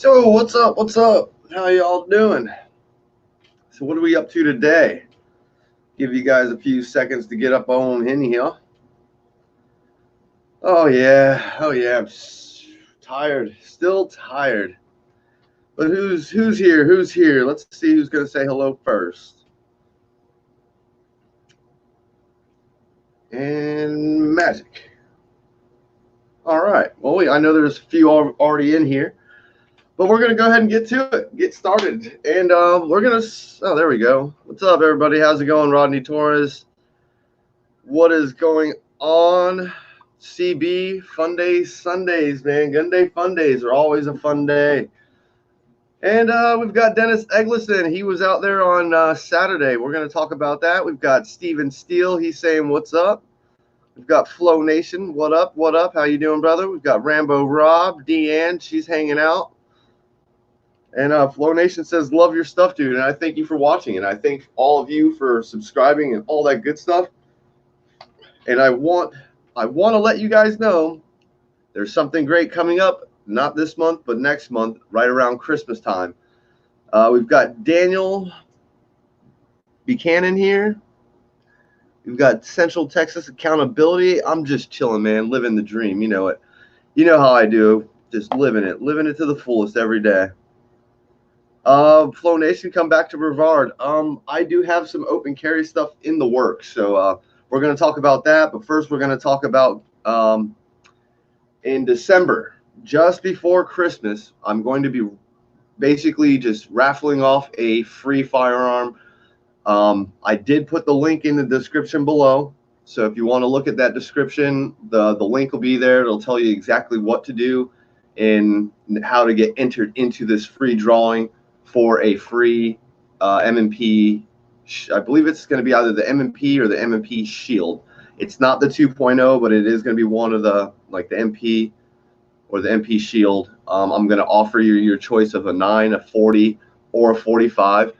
So what's up? What's up? How y'all doing? So what are we up to today? Give you guys a few seconds to get up on in here. Oh yeah, I'm tired, still tired. But who's here? Who's here? Let's see who's gonna say hello first. And Magic. All right. Well, I know there's a few already in here. But we're going to go ahead and get to it, get started. And we're going to, oh, there we go. What's up, everybody? How's it going, Rodney Torres? What is going on? CB, Funday Sundays, man. Gunday Fundays are always a fun day. And we've got Dennis Eggleston. He was out there on Saturday. We're going to talk about that. We've got Steven Steele. He's saying, what's up? We've got Flow Nation. What up? What up? How you doing, brother? We've got Rambo Rob. Deanne, she's hanging out. And Flow Nation says, love your stuff, dude. And I thank you for watching. And I thank all of you for subscribing and all that good stuff. And I want to let you guys know there's something great coming up, not this month, but next month, right around Christmas time. We've got Daniel Buchanan here. We've got Central Texas Accountability. I'm just chilling, man, living the dream. You know it. You know how I do. Just living it to the fullest every day. Flow Nation, come back to Brevard. I do have some open carry stuff in the works, so we're going to talk about that. But first, we're going to talk about in December, just before Christmas, I'm going to be basically just raffling off a free firearm. I did put the link in the description below, so if you want to look at that description, the link will be there. It'll tell you exactly what to do and how to get entered into this free drawing for a free M&P. I believe it's going to be either the M&P or the M&P Shield. It's not the 2.0, but it is going to be one of the, like the MP or the MP Shield. I'm going to offer you your choice of a 9, a 40, or a 45.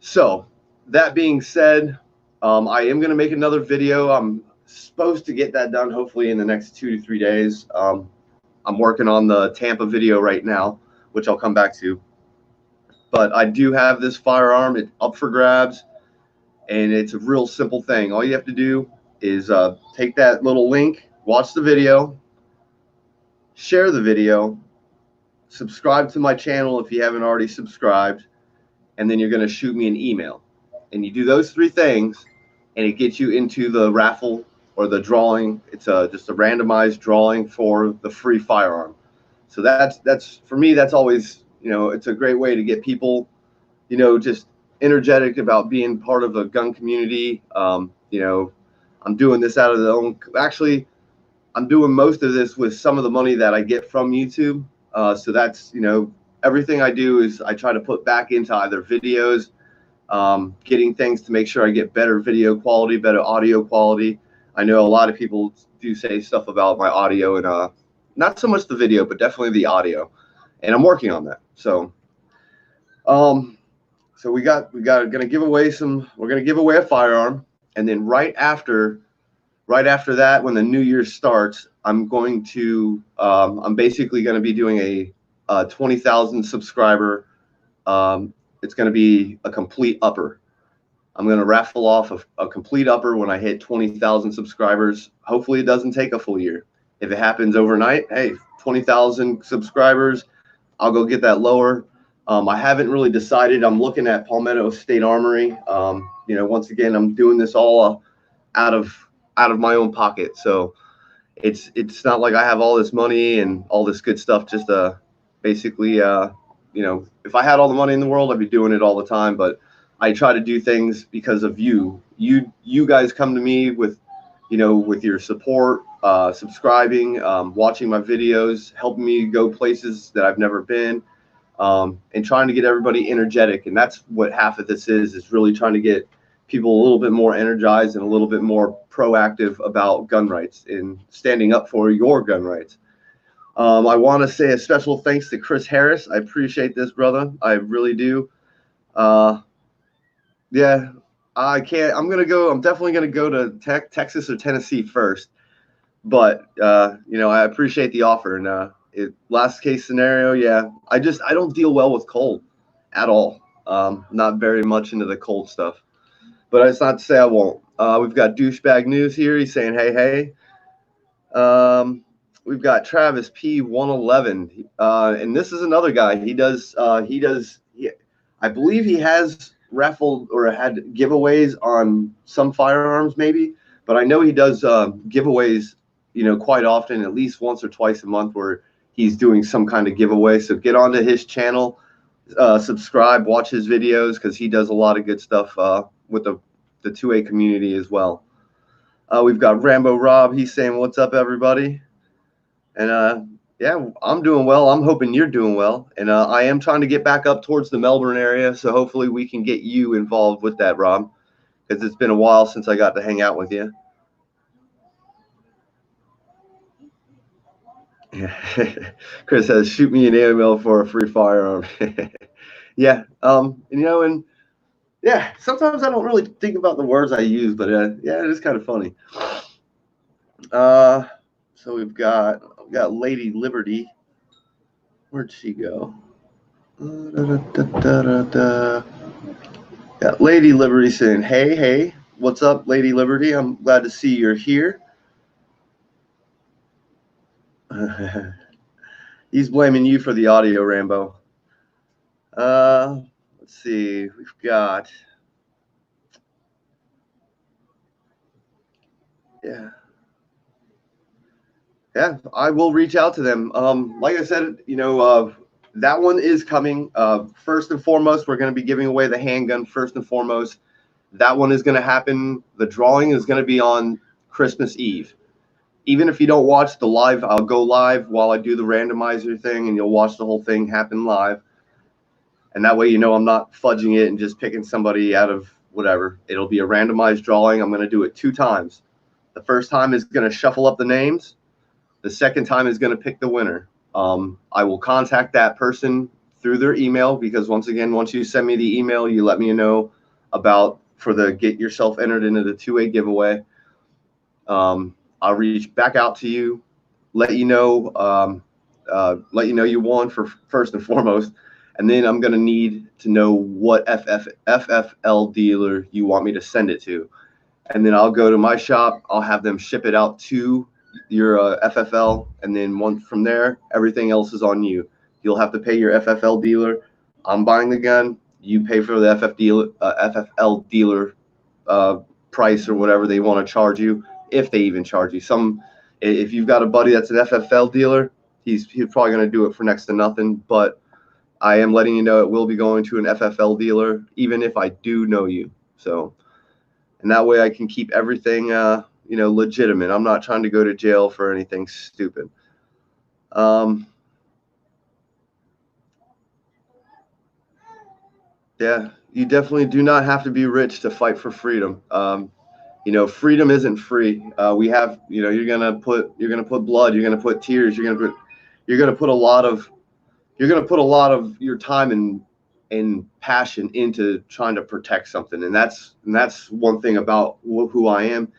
So that being said, I am going to make another video. I'm supposed to get that done hopefully in the next 2 to 3 days. I'm working on the Tampa video right now, which I'll come back to. But I do have this firearm. It's up for grabs, and it's a real simple thing. All you have to do is take that little link, watch the video, share the video, subscribe to my channel if you haven't already subscribed, and then you're going to shoot me an email. And you do those 3 things, and it gets you into the raffle or the drawing. It's just a randomized drawing for the free firearm. So that's for me, that's always, you know, it's a great way to get people, you know, just energetic about being part of a gun community. You know, I'm doing this out of the own. Actually, I'm doing most of this with some of the money that I get from YouTube. So that's, you know, everything I do is I try to put back into either videos, getting things to make sure I get better video quality, better audio quality. I know a lot of people do say stuff about my audio and not so much the video, but definitely the audio. And I'm working on that. So, so we're gonna give away we're gonna give away a firearm, and then right after that, when the new year starts, I'm going to, I'm basically going to be doing a 20,000 subscriber. It's going to be a complete upper. I'm going to raffle off a complete upper when I hit 20,000 subscribers. Hopefully it doesn't take a full year. If it happens overnight, hey, 20,000 subscribers, I'll go get that lower. I haven't really decided. I'm looking at Palmetto State Armory. You know, once again, I'm doing this all out of my own pocket. So it's not like I have all this money and all this good stuff just basically, you know, if I had all the money in the world, I'd be doing it all the time. But I try to do things because of you. You guys come to me with, you know, with your support, subscribing, watching my videos, helping me go places that I've never been, and trying to get everybody energetic. And that's what half of this is really trying to get people a little bit more energized and a little bit more proactive about gun rights and standing up for your gun rights. I want to say a special thanks to Chris Harris. I appreciate this, brother. I really do. Yeah, I can't. I'm definitely gonna go to Texas or Tennessee first. But you know, I appreciate the offer, and Last case scenario, yeah. I don't deal well with cold at all. Not very much into the cold stuff. But it's not to say I won't. We've got douchebag news here. He's saying, hey, hey. We've got Travis P111, and this is another guy. I believe he has raffled or had giveaways on some firearms, maybe. But I know he does giveaways, quite often, at least once or twice a month, where he's doing some kind of giveaway. So get onto his channel, subscribe, watch his videos, because he does a lot of good stuff with the 2A community as well. We've got Rambo Rob. He's saying, what's up, everybody? And yeah, I'm doing well. I'm hoping you're doing well. And I am trying to get back up towards the Melbourne area, so hopefully we can get you involved with that, Rob, because it's been a while since I got to hang out with you. Chris says, shoot me an email for a free firearm. Yeah, and yeah, sometimes I don't really think about the words I use, but yeah, it is kind of funny. So we've got Lady Liberty. Where'd she go? Got Lady Liberty saying, hey, hey, what's up, Lady Liberty? I'm glad to see you're here. He's blaming you for the audio, Rambo. Let's see. We've got, yeah, I will reach out to them. Like I said, that one is coming. First and foremost, we're going to be giving away the handgun first and foremost. That one is going to happen. The drawing is going to be on Christmas Eve. Even if you don't watch the live, I'll go live while I do the randomizer thing, and you'll watch the whole thing happen live. And that way, I'm not fudging it and just picking somebody out of whatever. It'll be a randomized drawing. I'm going to do it 2 times. The first time is going to shuffle up the names. The second time is going to pick the winner. I will contact that person through their email, because once you send me the email, you let me know for the get yourself entered into the 2A giveaway. I'll reach back out to you, let you know you won for first and foremost, and then I'm going to need to know what FFL dealer you want me to send it to. And then I'll go to my shop. I'll have them ship it out to your FFL, and then from there, everything else is on you. You'll have to pay your FFL dealer. I'm buying the gun. You pay for the FFL dealer price or whatever they want to charge you, if they even charge you. If you've got a buddy that's an FFL dealer, he's probably going to do it for next to nothing. But I am letting you know it will be going to an FFL dealer, even if I do know you. So, and that way I can keep everything legitimate. I'm not trying to go to jail for anything stupid. Yeah, you definitely do not have to be rich to fight for freedom. Freedom isn't free. We have, you're gonna put blood, you're gonna put tears, you're gonna put a lot of your time and passion into trying to protect something. And that's one thing about who I am,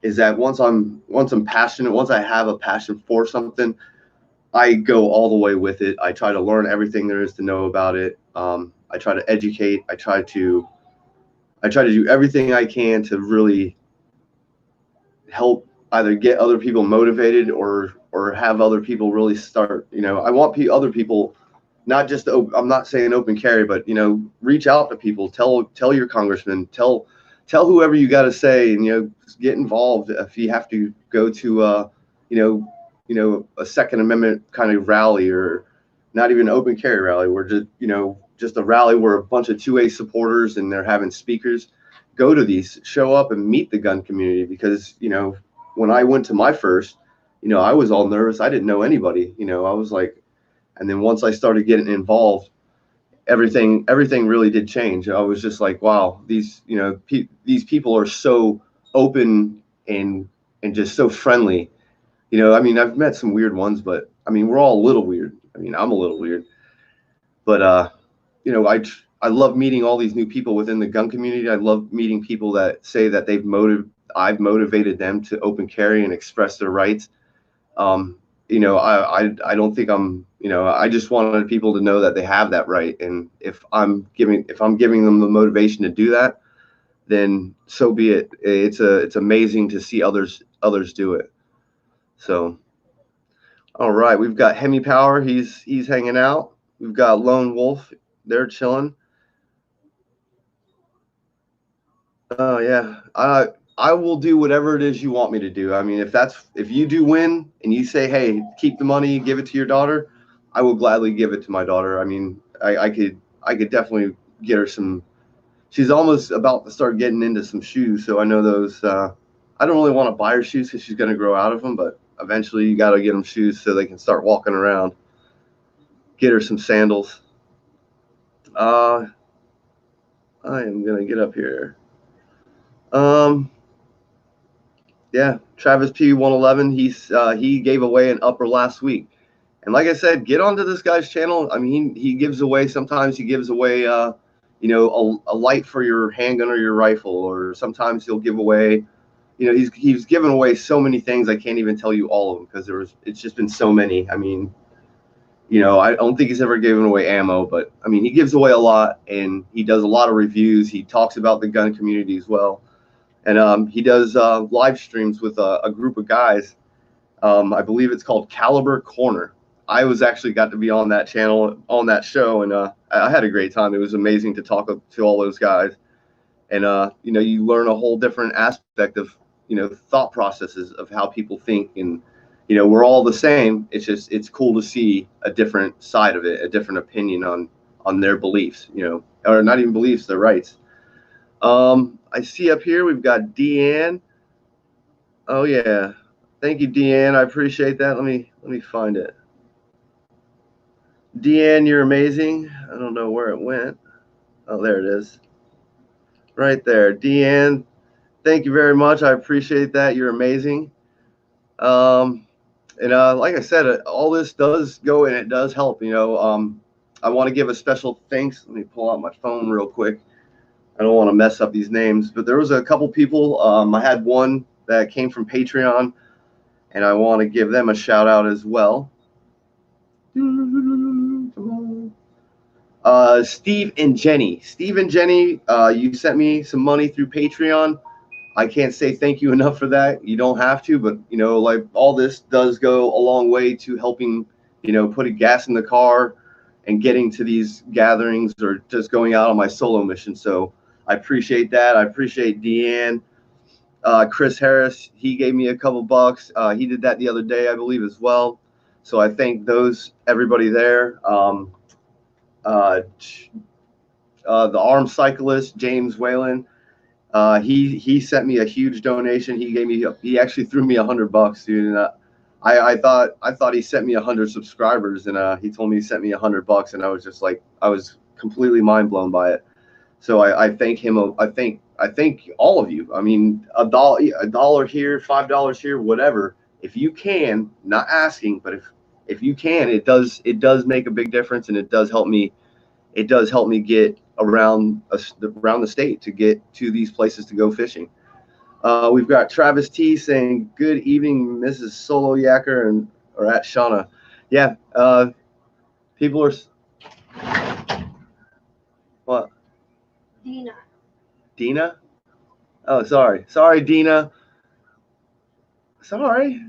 is that once I'm passionate, once I have a passion for something, I go all the way with it. I try to learn everything there is to know about it. I try to educate. I try to do everything I can to really help either get other people motivated or have other people really start. I want other people, not just I'm not saying open carry, but reach out to people. Tell your congressman. Tell whoever you got to say, and get involved. If you have to go to a Second Amendment kind of rally, or not even an open carry rally, where just a rally where a bunch of 2A supporters and they're having speakers, go to these, show up and meet the gun community. Because when I went to my first, I was all nervous. I didn't know anybody. I was like, and then once I started getting involved, everything really did change. I was just like, wow, these people are so open and just so friendly. I've met some weird ones, but we're all a little weird. I'm a little weird, but I love meeting all these new people within the gun community. I love meeting people that say that I've motivated them to open carry and express their rights. I don't think I'm, I just wanted people to know that they have that right. And if I'm giving them the motivation to do that, then so be it. It's amazing to see others do it. So, all right, we've got Hemi Power. He's hanging out. We've got Lone Wolf. They're chilling. Oh yeah. I will do whatever it is you want me to do. I mean, if you do win and you say, hey, keep the money, give it to your daughter, I will gladly give it to my daughter. I mean, I could definitely get her some. She's almost about to start getting into some shoes, so I know those. I don't really want to buy her shoes because she's going to grow out of them, but eventually you got to get them shoes so they can start walking around. Get her some sandals. I am going to get up here. Yeah, Travis P111. He gave away an upper last week, and like I said, get onto this guy's channel. I mean, he gives away. Sometimes he gives away, a light for your handgun or your rifle, or sometimes he'll give away. He's given away so many things. I can't even tell you all of them because it's just been so many. I mean, I don't think he's ever given away ammo, but I mean, he gives away a lot, and he does a lot of reviews. He talks about the gun community as well. And he does live streams with a group of guys. I believe it's called Caliber Corner. I was actually got to be on that channel, on that show, and I had a great time. It was amazing to talk to all those guys. And, you learn a whole different aspect of, thought processes of how people think. And, we're all the same. It's cool to see a different side of it, a different opinion on their beliefs, or not even beliefs, their rights. I see up here we've got Deanne. Oh yeah, thank you, Deanne. I appreciate that. Let me find it. Deanne, you're amazing. I don't know where it went. Oh, there it is. Right there, Deanne. Thank you very much. I appreciate that. You're amazing. And like I said, all this does go and it does help. I want to give a special thanks. Let me pull out my phone real quick. I don't want to mess up these names, but there was a couple people. I had one that came from Patreon, and I want to give them a shout out as well. Steve and Jenny. Steve and Jenny, you sent me some money through Patreon. I can't say thank you enough for that. You don't have to, but like all this does go a long way to helping, putting gas in the car and getting to these gatherings or just going out on my solo mission. So I appreciate that. I appreciate Deanne. Chris Harris, he gave me a couple bucks. He did that the other day, I believe, as well. So I thank everybody there. The armed cyclist, James Whalen, he sent me a huge donation. He actually threw me $100, dude. And I thought he sent me 100 subscribers, and he told me he sent me $100, and I was just like, I was completely mind blown by it. So I thank him. I thank all of you. I mean, $1 here, $5 here, whatever. If you can, not asking, but if you can, it does make a big difference, and it does help me. It does help me get around the state to get to these places to go fishing. We've got Travis T saying, "Good evening, Mrs. Solo Yacker," or at Shauna. Yeah, people are. What? Dina? Oh, sorry, Dina. Sorry.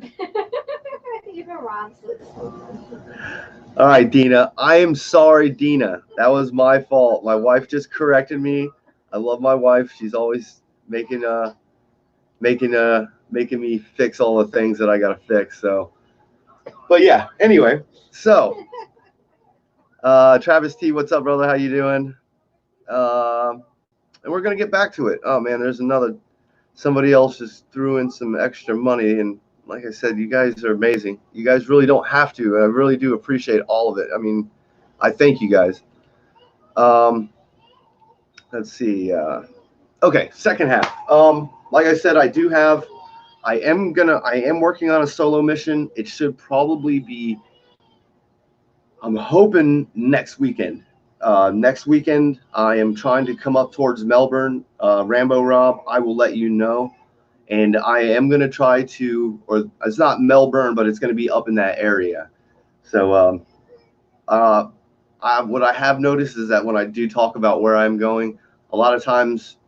Even Ron says. All right, Dina. I am sorry, Dina. That was my fault. My wife just corrected me. I love my wife. She's always making me fix all the things that I gotta fix. So, but yeah. Anyway, so Travis T, what's up, brother? How you doing? And we're gonna get back to it. Oh man, there's somebody else just threw in some extra money, and like I said, you guys are amazing. You guys really don't have to, and I really do appreciate all of it. I mean, I thank you guys. Let's see. Okay, second half. Like I said, I am working on a solo mission. It should probably be, I'm hoping next weekend. Next weekend, I am trying to come up towards Melbourne. Rambo Rob, I will let you know. and I am going to try to, or it's not Melbourne, but it's going to be up in that area. So what I have noticed is that when I do talk about where I'm going, a lot of times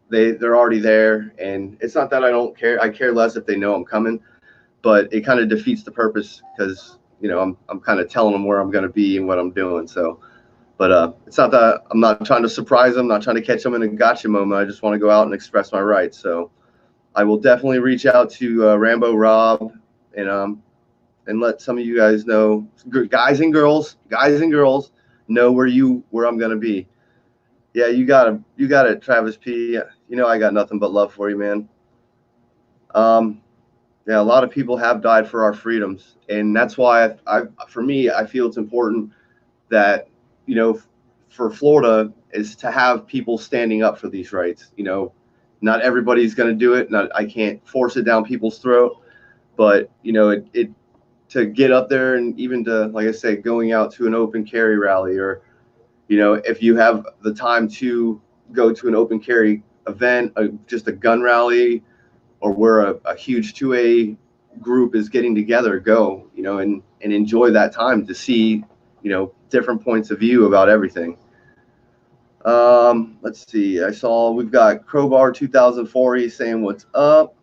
they're already there, and it's not that I don't care. I care less if they know I'm coming, but it kind of defeats the purpose because I'm kind of telling them where I'm going to be and what I'm doing. So, but it's not that I'm not trying to surprise them, not trying to catch them in a gotcha moment. I just want to go out and express my rights. So I will definitely reach out to Rambo Rob and let some of you guys know, guys and girls, know where I'm going to be. Yeah, you got it, Travis P. I got nothing but love for you, man. Yeah, a lot of people have died for our freedoms, and that's why for me, I feel it's important that, for Florida is to have people standing up for these rights. Not everybody's going to do it. I can't force it down people's throat, but it to get up there and even to, like I say, going out to an open carry rally, or if you have the time to go to an open carry event, just a gun rally, or where a huge 2A group is getting together, go, and enjoy that time to see, different points of view about everything. Let's see. I saw we've got Crowbar 2004. He's saying what's up.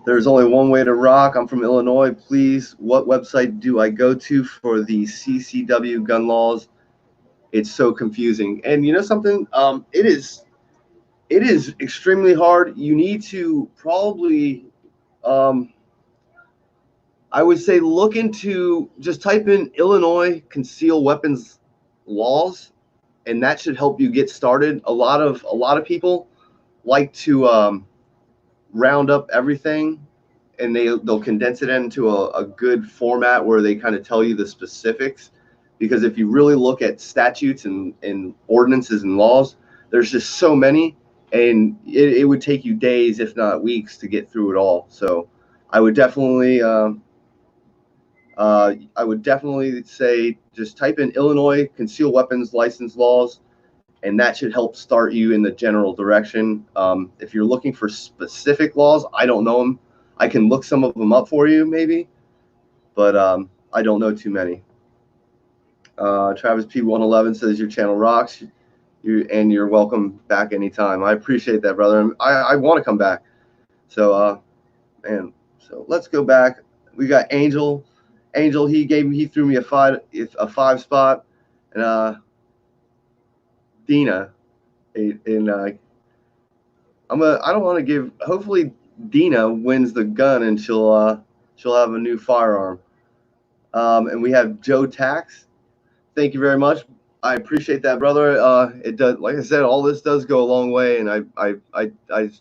There's only one way to rock. I'm from Illinois. Please, what website do I go to for the CCW gun laws? It's so confusing. And something, it is extremely hard. You need to probably, I would say, look into, just type in Illinois concealed weapons laws, and that should help you get started. A lot of people like to round up everything, and they'll condense it into a good format where they kind of tell you the specifics. Because if you really look at statutes and ordinances and laws, there's just so many, and it would take you days, if not weeks, to get through it all. So I would definitely say just type in Illinois concealed weapons license laws, and that should help start you in the general direction. If you're looking for specific laws, I don't know them. I can look some of them up for you, maybe, but I don't know too many. Travis P111 says your channel rocks, and you're welcome back anytime. I appreciate that, brother. I want to come back. So, so let's go back. We got Angel. Angel, he threw me a five spot, and Dina, and I don't want to give. Hopefully, Dina wins the gun, and she'll have a new firearm. And we have Joe Tax. Thank you very much. I appreciate that, brother. It does, like I said, all this does go a long way, and I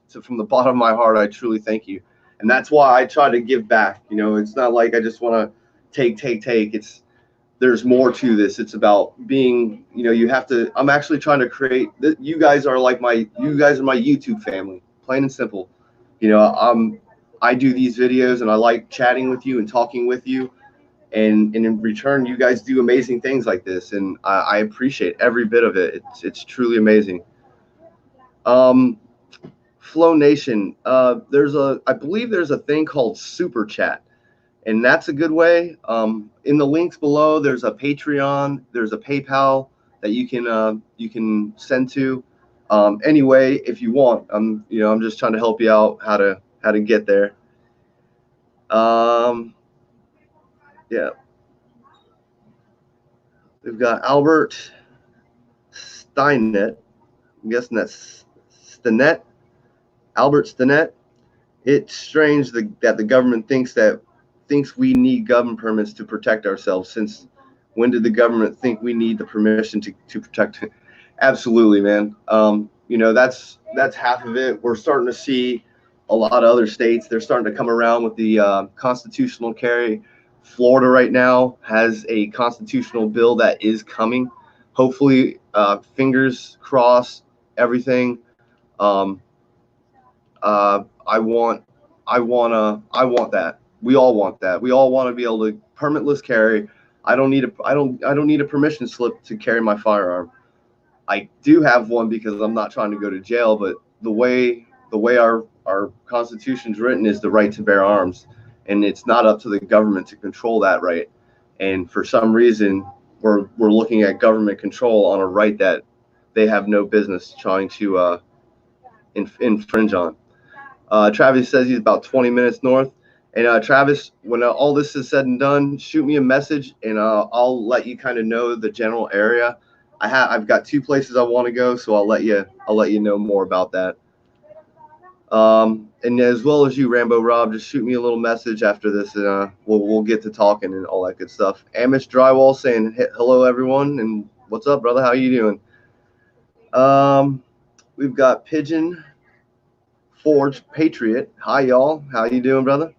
from the bottom of my heart, I truly thank you. And that's why I try to give back. It's not like I just want to take. There's more to this. It's about being, you have to. I'm actually trying to create. You guys are my YouTube family, plain and simple. I do these videos, and I like chatting with you and talking with you. And in return, you guys do amazing things like this, and I appreciate every bit of it. It's truly amazing. Flow Nation, I believe there's a thing called Super Chat, and that's a good way. In the links below, there's a Patreon, there's a PayPal that you can send to. Anyway, if you want, I'm just trying to help you out how to get there. Yeah. We've got Albert Steinet. I'm guessing that's Stinnett. Albert Stinnett. It's strange that the government thinks we need gun permits to protect ourselves. Since when did the government think we need the permission to protect it? Absolutely, man. That's half of it. We're starting to see a lot of other states. They're starting to come around with the constitutional carry. Florida right now has a constitutional bill that is coming. Hopefully, fingers crossed, everything. I want that. We all want that. We all want to be able to permitless carry. I don't need a permission slip to carry my firearm. I do have one because I'm not trying to go to jail, but the way our Constitution's written is the right to bear arms, and it's not up to the government to control that right. And for some reason, we're looking at government control on a right that they have no business trying to infringe on. Travis says he's about 20 minutes north. And Travis, when all this is said and done, shoot me a message, and I'll let you kind of know the general area. I've got 2 places I want to go, so I'll let you know more about that. And as well as you, Rambo Rob, just shoot me a little message after this, and we'll get to talking and all that good stuff. Amish Drywall saying hello everyone, and what's up, brother? How you doing? We've got Pigeon Forge Patriot. Hi y'all, how you doing, brother?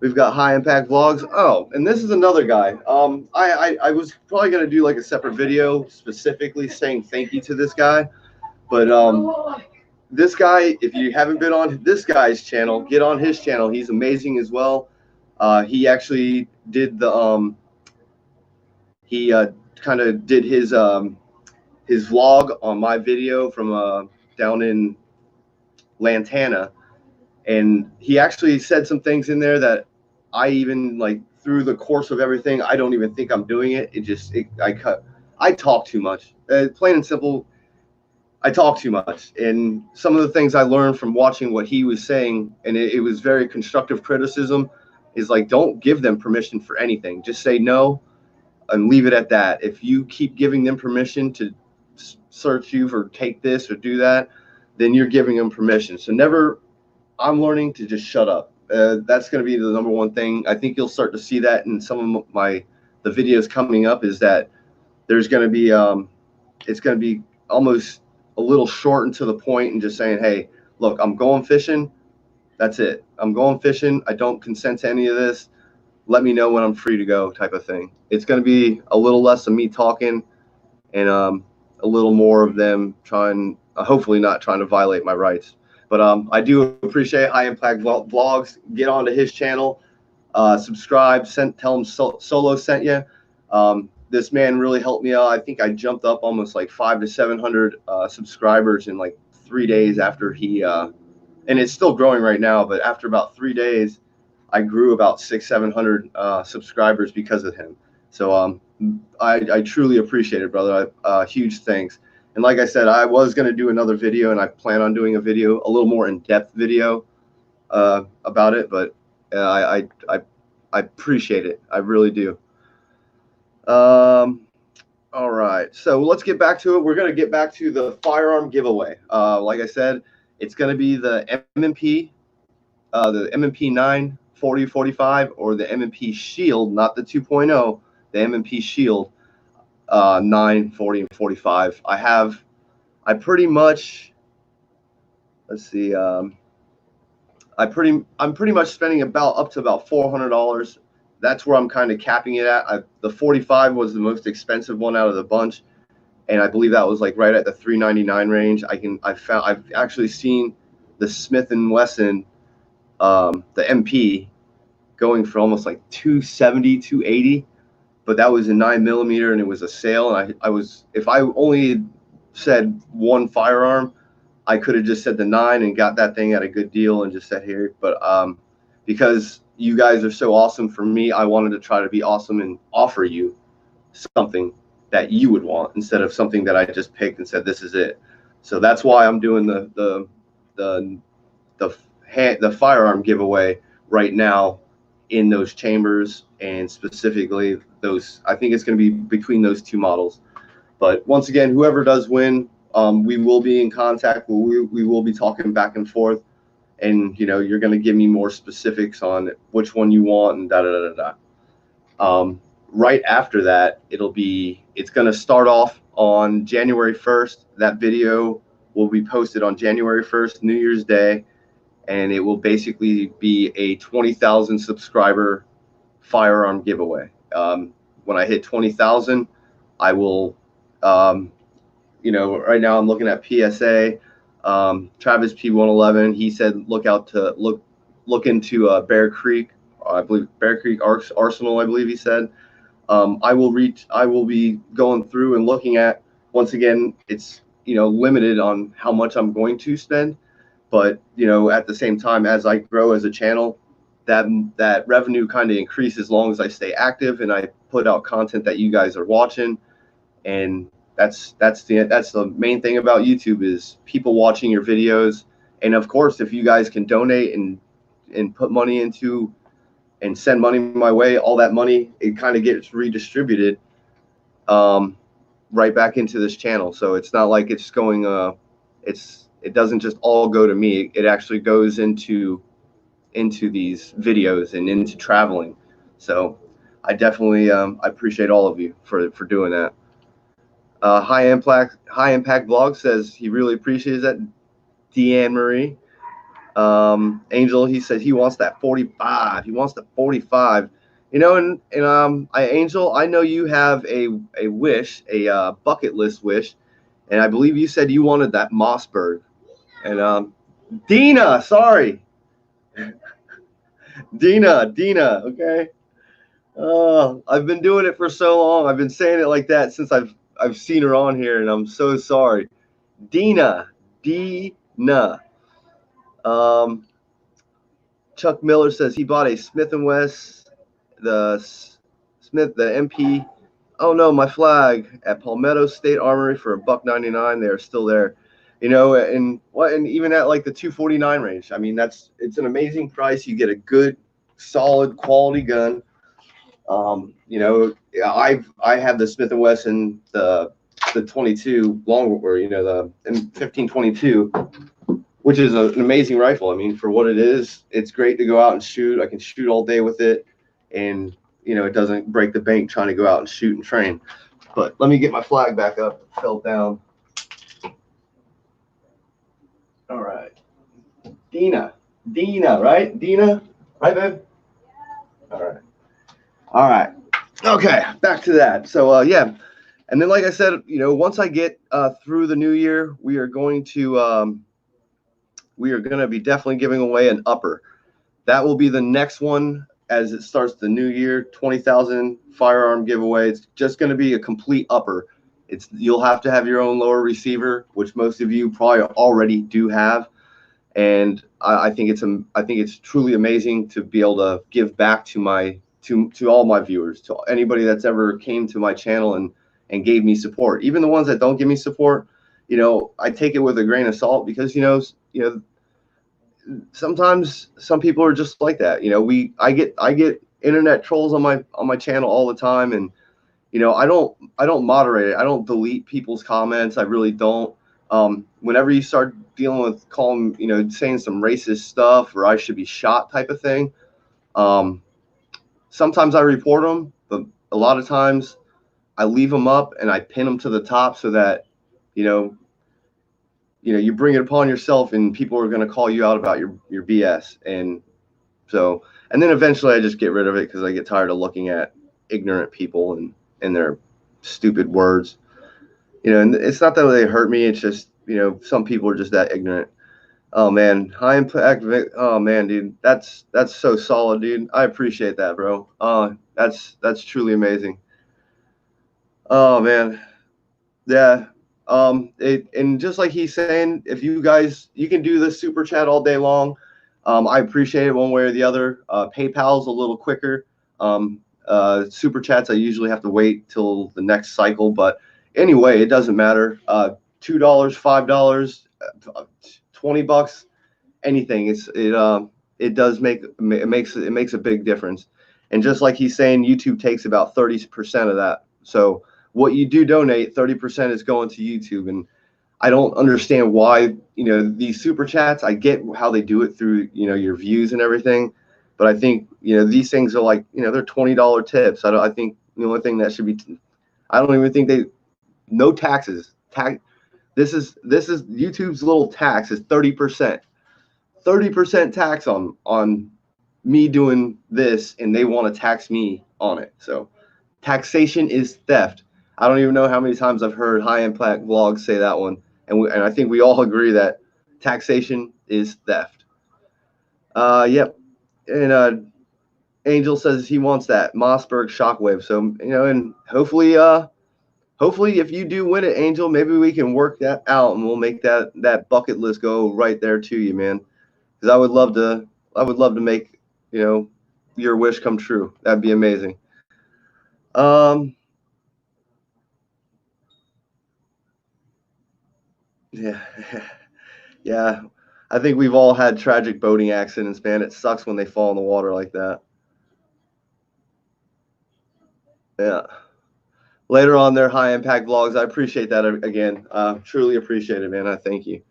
We've got High Impact Vlogs. Oh, and this is another guy. I was probably gonna do like a separate video specifically saying thank you to this guy, but this guy, if you haven't been on this guy's channel, get on his channel. He's amazing as well. He actually did the he kind of did his vlog on my video from down in Lantana, and he actually said some things in there that I even, like, through the course of everything, I don't even think I'm doing it. I talk too much. Plain and simple, I talk too much. And some of the things I learned from watching what he was saying, and it was very constructive criticism, is like, don't give them permission for anything. Just say no and leave it at that. If you keep giving them permission to search you for take this or do that, then you're giving them permission. So never, I'm learning to just shut up. That's going to be the number one thing. I think you'll start to see that in some of the videos coming up, is that there's going to be it's going to be almost a little short and to the point, and just saying, hey, look, I'm going fishing. That's it. I'm going fishing. I don't consent to any of this. Let me know when I'm free to go, type of thing. It's going to be a little less of me talking, and a little more of them trying, hopefully not trying to violate my rights. But I do appreciate High Impact Vlogs. Get onto his channel, subscribe, tell him Solo sent you. This man really helped me out. I think I jumped up almost like 500 to 700 subscribers in like 3 days after he, and it's still growing right now, but after about 3 days, I grew about 600-700 subscribers because of him. So I truly appreciate it, brother. Huge thanks. And like I said, I was going to do another video, and I plan on doing a video, a little more in-depth video about it, but I appreciate it. I really do. All right, so let's get back to it. We're going to get back to the firearm giveaway. Like I said, it's going to be the M&P 9, 40, 45, or the M&P Shield, not the 2.0, the M&P Shield 9, 40, and 45. I pretty much, let's see, I'm pretty much spending up to about $400. That's where I'm kind of capping it at. The 45 was the most expensive one out of the bunch, and I believe that was like right at the $399 range. I've actually seen the Smith & Wesson, the MP, going for almost like $270, $280, but that was a 9mm, and it was a sale. And if I only said one firearm, I could have just said the 9 and got that thing at a good deal and just said here. But because you guys are so awesome for me, I wanted to try to be awesome and offer you something that you would want, instead of something that I just picked and said this is it. So that's why I'm doing the firearm giveaway right now in those chambers, and specifically those. I think it's going to be between those 2 models. But once again, whoever does win, we will be in contact. We will be talking back and forth, and you're going to give me more specifics on which one you want and da da da da. Right after that, it's going to start off on January 1st. That video will be posted on January 1st, New Year's Day, and it will basically be a 20,000 subscriber firearm giveaway. When I hit 20,000, I will. Right now I'm looking at PSA. Travis P111, he said look into Bear Creek. I believe Bear Creek Arsenal, I believe he said. I will be going through and looking at, once again, it's, limited on how much I'm going to spend. But, at the same time, as I grow as a channel, that revenue kind of increases as long as I stay active and I put out content that you guys are watching. And that's the main thing about YouTube is people watching your videos. And of course, if you guys can donate and put money into and send money my way, all that money, it kind of gets redistributed right back into this channel. So it's not like it's going it doesn't just all go to me. It actually goes into these videos and into traveling. So I definitely I appreciate all of you for doing that. High impact blog says he really appreciates that. Deanne Marie. Angel, he said he wants that 45. He wants the 45. Angel, I know you have a wish, a bucket list wish, and I believe you said you wanted that Mossberg. And Dina, sorry, Dina, okay. I've been doing it for so long. I've been saying it like that since I've seen her on here, and I'm so sorry. Dina. Chuck Miller says he bought a Smith & Wesson, the MP. Oh no, my flag at Palmetto State Armory for $1.99. They're still there, and even at like the 249 range. I mean, it's an amazing price. You get a good, solid, quality gun. I have the Smith & Wesson, the 22 long, or the M1522. Which is an amazing rifle. I mean, for what it is, it's great to go out and shoot. I can shoot all day with it, and it doesn't break the bank trying to go out and shoot and train. But let me get my flag back up. It fell down. All right, Dina, right? Dina, right, babe? All right. Okay, back to that. So yeah, and then like I said, once I get through the new year, we are going to be definitely giving away an upper. That will be the next one as it starts the new year, 20,000 firearm giveaway. It's just going to be a complete upper. You'll have to have your own lower receiver, which most of you probably already do have. And I think it's truly amazing to be able to give back to all my viewers, to anybody that's ever came to my channel and gave me support. Even the ones that don't give me support, I take it with a grain of salt because sometimes some people are just like that. I get internet trolls on my channel all the time, and I don't moderate it. I don't delete people's comments. I really don't. Whenever you start dealing with saying some racist stuff or I should be shot type of thing, sometimes I report them, but a lot of times I leave them up and I pin them to the top so that you bring it upon yourself and people are going to call you out about your BS. And then eventually I just get rid of it because I get tired of looking at ignorant people and their stupid words. And it's not that they hurt me. It's just, some people are just that ignorant. Oh man, high impact. Oh man, dude, that's so solid, dude. I appreciate that, bro. That's truly amazing. Oh man. Yeah. And just like he's saying, if you can do this super chat all day long. I appreciate it one way or the other. PayPal's a little quicker. Super chats, I usually have to wait till the next cycle, but anyway, it doesn't matter. $2, $5, $20, anything. It makes a big difference. And just like he's saying, YouTube takes about 30% of that. So what you do donate, 30% is going to YouTube. And I don't understand why, these super chats, I get how they do it through, your views and everything. But I think, these things are like, they're $20 tips. I think the only thing that should be, I don't even think no taxes. This is YouTube's little tax is 30%. 30% tax on me doing this, and they want to tax me on it. So taxation is theft. I don't even know how many times I've heard high impact vlogs say that one, and I think we all agree that taxation is theft. Yep, and Angel says he wants that Mossberg Shockwave. So, you know, and hopefully if you do win it, Angel, maybe we can work that out and we'll make that bucket list go right there to you, man. Because I would love to make, you know, your wish come true. That'd be amazing. Yeah. Yeah. I think we've all had tragic boating accidents, man. It sucks when they fall in the water like that. Yeah. Later on their high impact vlogs. I appreciate that again. Truly appreciate it, man. I thank you.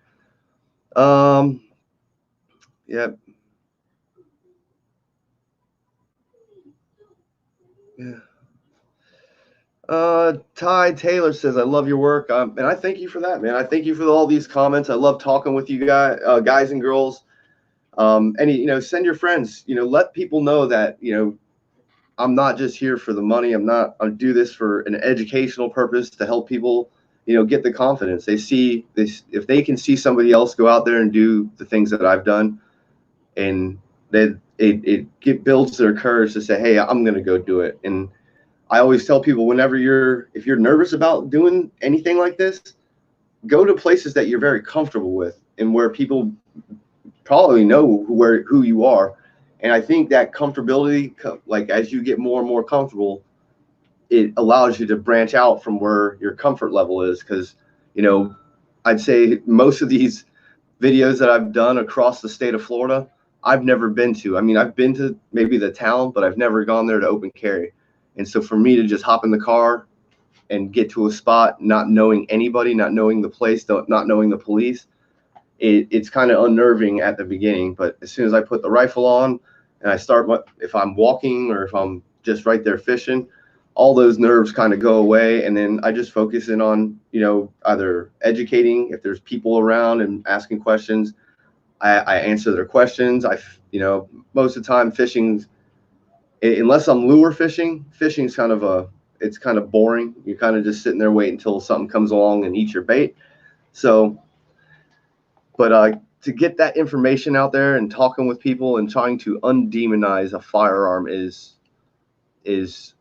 Yeah. Yeah. Ty Taylor says, I love your work. And I thank you for that, man. I thank you for all these comments. I love talking with you guys and girls. And, you know, send your friends, you know, let people know that, you know, I'm not just here for the money. I do this for an educational purpose to help people, you know, get the confidence. They see this, if they can see somebody else go out there and do the things that I've done, and that it builds their courage to say, hey, I'm going to go do it. And I always tell people, if you're nervous about doing anything like this, go to places that you're very comfortable with and where people probably know who you are. And I think that comfortability, like as you get more and more comfortable, it allows you to branch out from where your comfort level is. Because, you know, I'd say most of these videos that I've done across the state of Florida, I've never been to. I mean, I've been to maybe the town, but I've never gone there to open carry. And so for me to just hop in the car and get to a spot, not knowing anybody, not knowing the place, not knowing the police, it's kind of unnerving at the beginning. But as soon as I put the rifle on and I start, if I'm walking or if I'm just right there fishing, all those nerves kind of go away. And then I just focus in on, you know, either educating if there's people around and asking questions. I answer their questions. You know, most of the time fishing, unless I'm lure fishing's it's kind of boring. You're kind of just sitting there waiting until something comes along and eats your bait. So, but to get that information out there and talking with people and trying to undemonize a firearm is the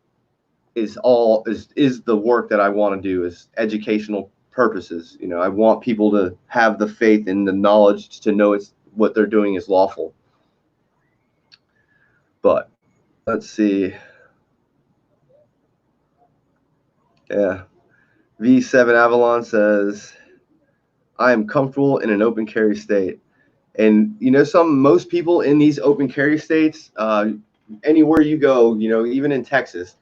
work that I want to do, is educational purposes. You know, I want people to have the faith and the knowledge to know what they're doing is lawful. But let's see. Yeah. V7 Avalon says, I am comfortable in an open carry state. And, you know, most people in these open carry states, anywhere you go, you know, even in Texas,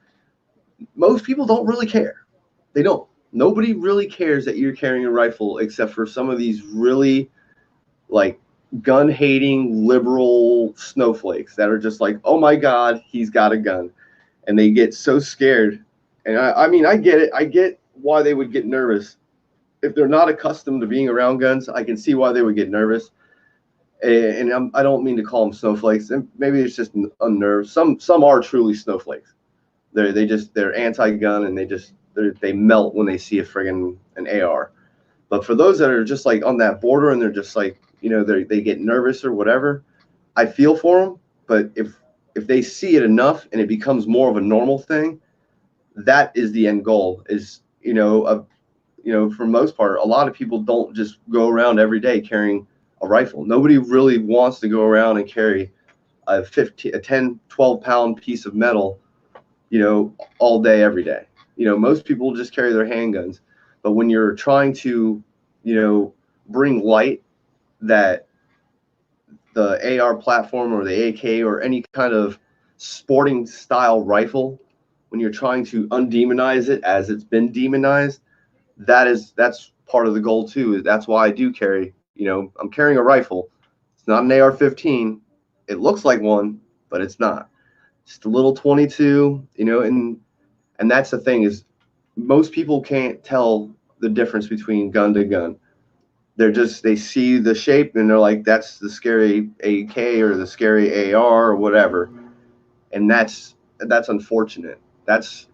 most people don't really care. They don't. Nobody really cares that you're carrying a rifle, except for some of these really, like, gun-hating liberal snowflakes that are just like, oh my God, he's got a gun. And they get so scared. And I mean, I get it. I get why they would get nervous. If they're not accustomed to being around guns, I can see why they would get nervous. And I don't mean to call them snowflakes. And maybe it's just unnerved. Some are truly snowflakes. They're anti-gun, and they melt when they see an AR. But for those that are just like on that border and they're just like, you know, they get nervous or whatever, I feel for them. But if they see it enough and it becomes more of a normal thing, that is the end goal. Is, you know, for the most part, a lot of people don't just go around every day carrying a rifle. Nobody really wants to go around and carry a 10, 12 pound piece of metal, you know, all day, every day. You know, most people just carry their handguns. But when you're trying to, you know, bring light that the AR platform or the AK or any kind of sporting style rifle, when you're trying to undemonize it as it's been demonized, that's part of the goal too. That's why I do carry, you know, I'm carrying a rifle. It's not an AR-15. It looks like one, but it's not. Just a little 22, you know, and that's the thing, is most people can't tell the difference between gun to gun. They see the shape and they're like, that's the scary AK or the scary AR or whatever. And that's unfortunate. That's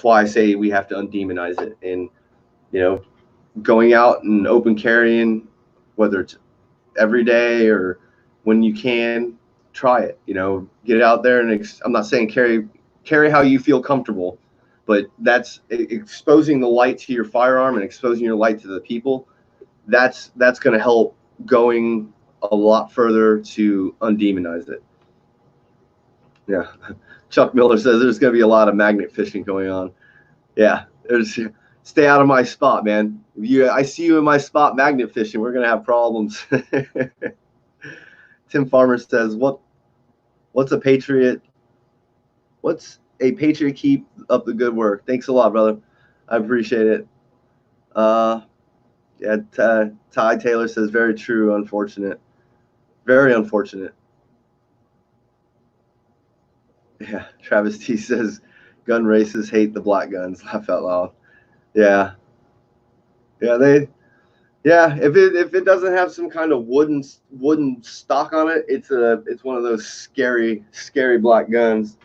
why I say we have to undemonize it. And, you know, going out and open carrying, whether it's every day or when you can, try it. You know, get out there and I'm not saying carry how you feel comfortable, but that's exposing the light to your firearm and exposing your light to the people. That's going to help going a lot further to undemonize it. Yeah. Chuck Miller says there's going to be a lot of magnet fishing going on. Yeah. Stay out of my spot, man. I see you in my spot magnet fishing, we're going to have problems. Tim Farmer says, what's a Patriot? What's a Patriot? Keep up the good work. Thanks a lot, brother. I appreciate it. Yeah, Ty Taylor says, very true, unfortunate. Very unfortunate. Yeah, Travis T says, gun races hate the black guns. Laugh out loud. Yeah. Yeah, if it doesn't have some kind of wooden stock on it, it's one of those scary black guns.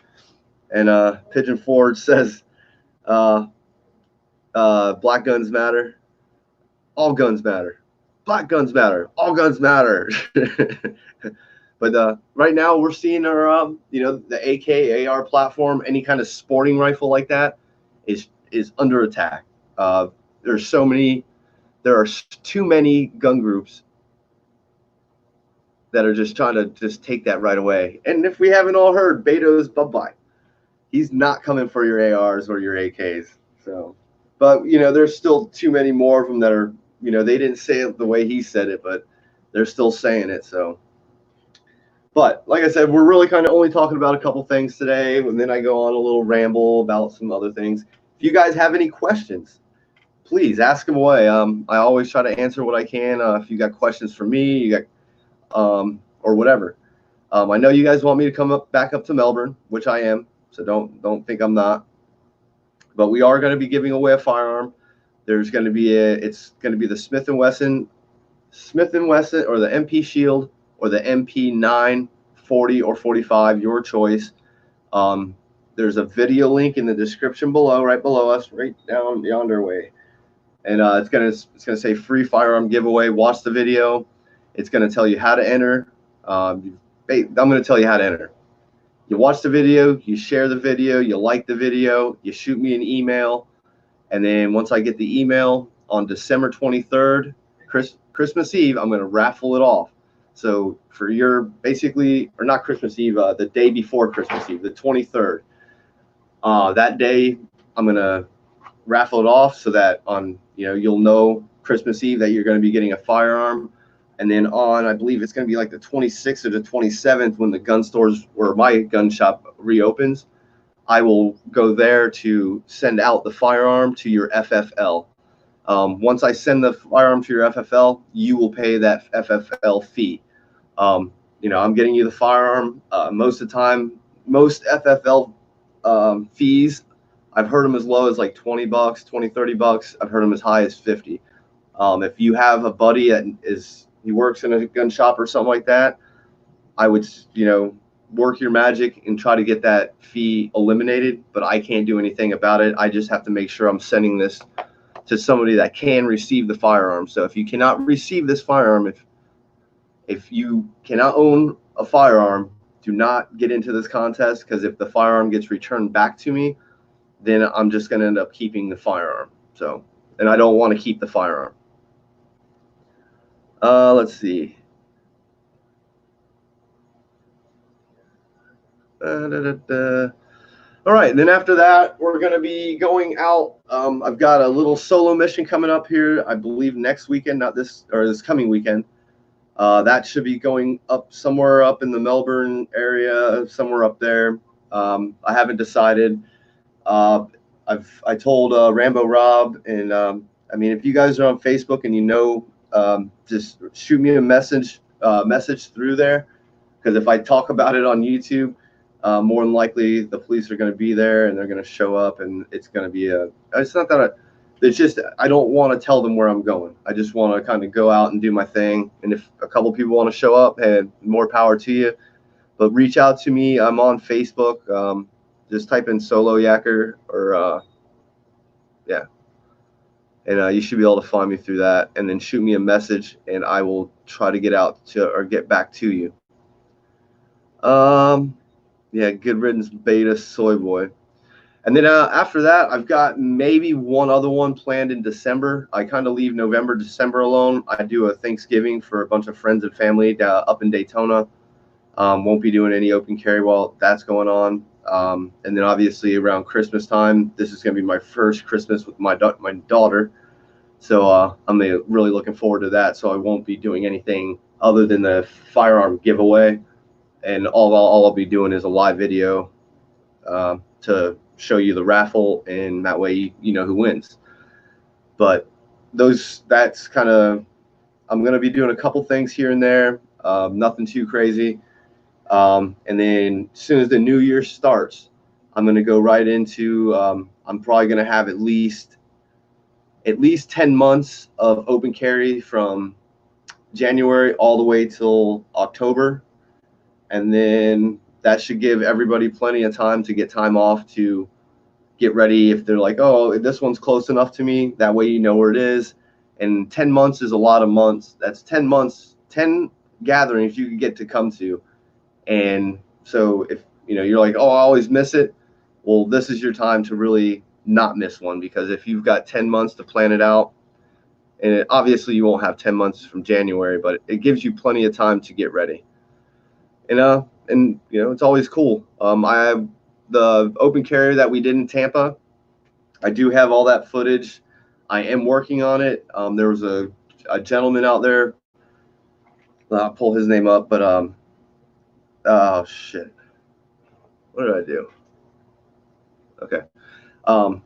And Pigeon Forge says, black guns matter. All guns matter. Black guns matter. All guns matter. But right now we're seeing our, the AK AR platform, any kind of sporting rifle like that is under attack. There are too many gun groups that are just trying to just take that right away. And if we haven't all heard, Beto's bye-bye. He's not coming for your ARs or your AKs. So, but there's still too many more of them that are, they didn't say it the way he said it, but they're still saying it. So, but like I said, we're really kind of only talking about a couple things today, and then I go on a little ramble about some other things. If you guys have any questions, please ask them away. I always try to answer what I can. If you got questions for me, you got or whatever. I know you guys want me to come back up to Melbourne, which I am. So don't think I'm not. But we are going to be giving away a firearm. There's going to be it's going to be the Smith & Wesson or the MP Shield or the MP 9, 40 or 45, your choice. There's a video link in the description below, right below us, right down yonder way. And it's gonna say free firearm giveaway. Watch the video. It's gonna tell you how to enter. I'm gonna tell you how to enter. You watch the video, you share the video, you like the video, you shoot me an email, and then once I get the email on December 23rd, Christmas Eve, I'm gonna raffle it off. So for your or not Christmas Eve, the day before Christmas Eve, the 23rd, that day I'm gonna raffle it off so that on you'll know Christmas Eve that you're going to be getting a firearm, and then on I believe it's going to be like the 26th or the 27th when the gun stores or my gun shop reopens, I will go there to send out the firearm to your FFL. Once I send the firearm to your FFL, you will pay that FFL fee. I'm getting you the firearm. Most of the time, most FFL fees, I've heard them as low as like $20, $30. I've heard them as high as 50. If you have a buddy that he works in a gun shop or something like that, I would, work your magic and try to get that fee eliminated, but I can't do anything about it. I just have to make sure I'm sending this to somebody that can receive the firearm. So if you cannot receive this firearm, if you cannot own a firearm, do not get into this contest, because if the firearm gets returned back to me, then I'm just going to end up keeping the firearm. So, and I don't want to keep the firearm. Let's see. All right, then after that, we're going to be going out. I've got a little solo mission coming up here, I believe next weekend, not this, or this coming weekend. That should be going up somewhere up in the Melbourne area, somewhere up there. I haven't decided. I told Rambo Rob, and if you guys are on Facebook and just shoot me a message through there, because if I talk about it on YouTube, more than likely the police are going to be there and they're going to show up, and it's going to be it's not that it's just I don't want to tell them where I'm going. I just want to kind of go out and do my thing, and if a couple people want to show up, hey, more power to you. But reach out to me. I'm on Facebook. Just type in Solo Yacker or and you should be able to find me through that, and then shoot me a message and I will try to get back to you. Yeah, good riddance, Beta Soy Boy. And then after that, I've got maybe one other one planned in December. I kind of leave November, December alone. I do a Thanksgiving for a bunch of friends and family up in Daytona. Won't be doing any open carry while that's going on. And then obviously around Christmas time, this is going to be my first Christmas with my daughter. So I'm really looking forward to that. So I won't be doing anything other than the firearm giveaway. And all I'll be doing is a live video to show you the raffle, and that way you know who wins. But that's kind of, I'm going to be doing a couple things here and there, nothing too crazy. And then as soon as the new year starts, I'm going to go right into, I'm probably going to have at least 10 months of open carry from January all the way till October. And then that should give everybody plenty of time to get time off to get ready. If they're like, oh, this one's close enough to me, that way you know where it is. And 10 months is a lot of months. That's 10 months, 10 gatherings you can get to come to. And so if you're like, oh, I always miss it, well, this is your time to really not miss one, because if you've got 10 months to plan it out, and obviously you won't have 10 months from January, but it gives you plenty of time to get ready. And it's always cool. I have the open carry that we did in Tampa. I do have all that footage. I am working on it. There was a gentleman out there. I'll pull his name up, but oh shit, what did I do? Okay. I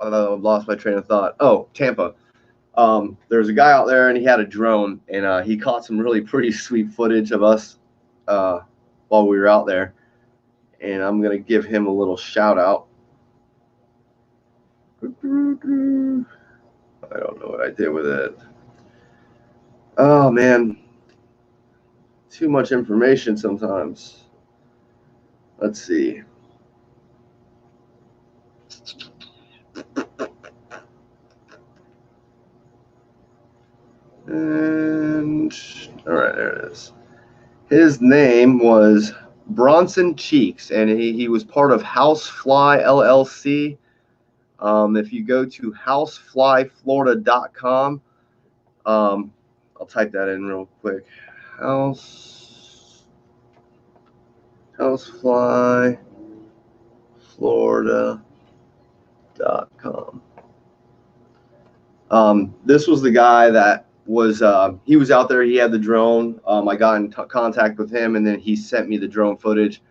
lost my train of thought. Oh, Tampa. There's a guy out there, and he had a drone, and he caught some really pretty sweet footage of us while we were out there. And I'm gonna give him a little shout out. I don't know what I did with it. Oh man, too much information sometimes. Let's see. And all right, there it is. His name was Bronson Cheeks, and he was part of Housefly LLC. If you go to houseflyflorida.com, I'll type that in real quick. Houseflyflorida.com. This was the guy that was he was out there. He had the drone. I got in contact with him, and then he sent me the drone footage.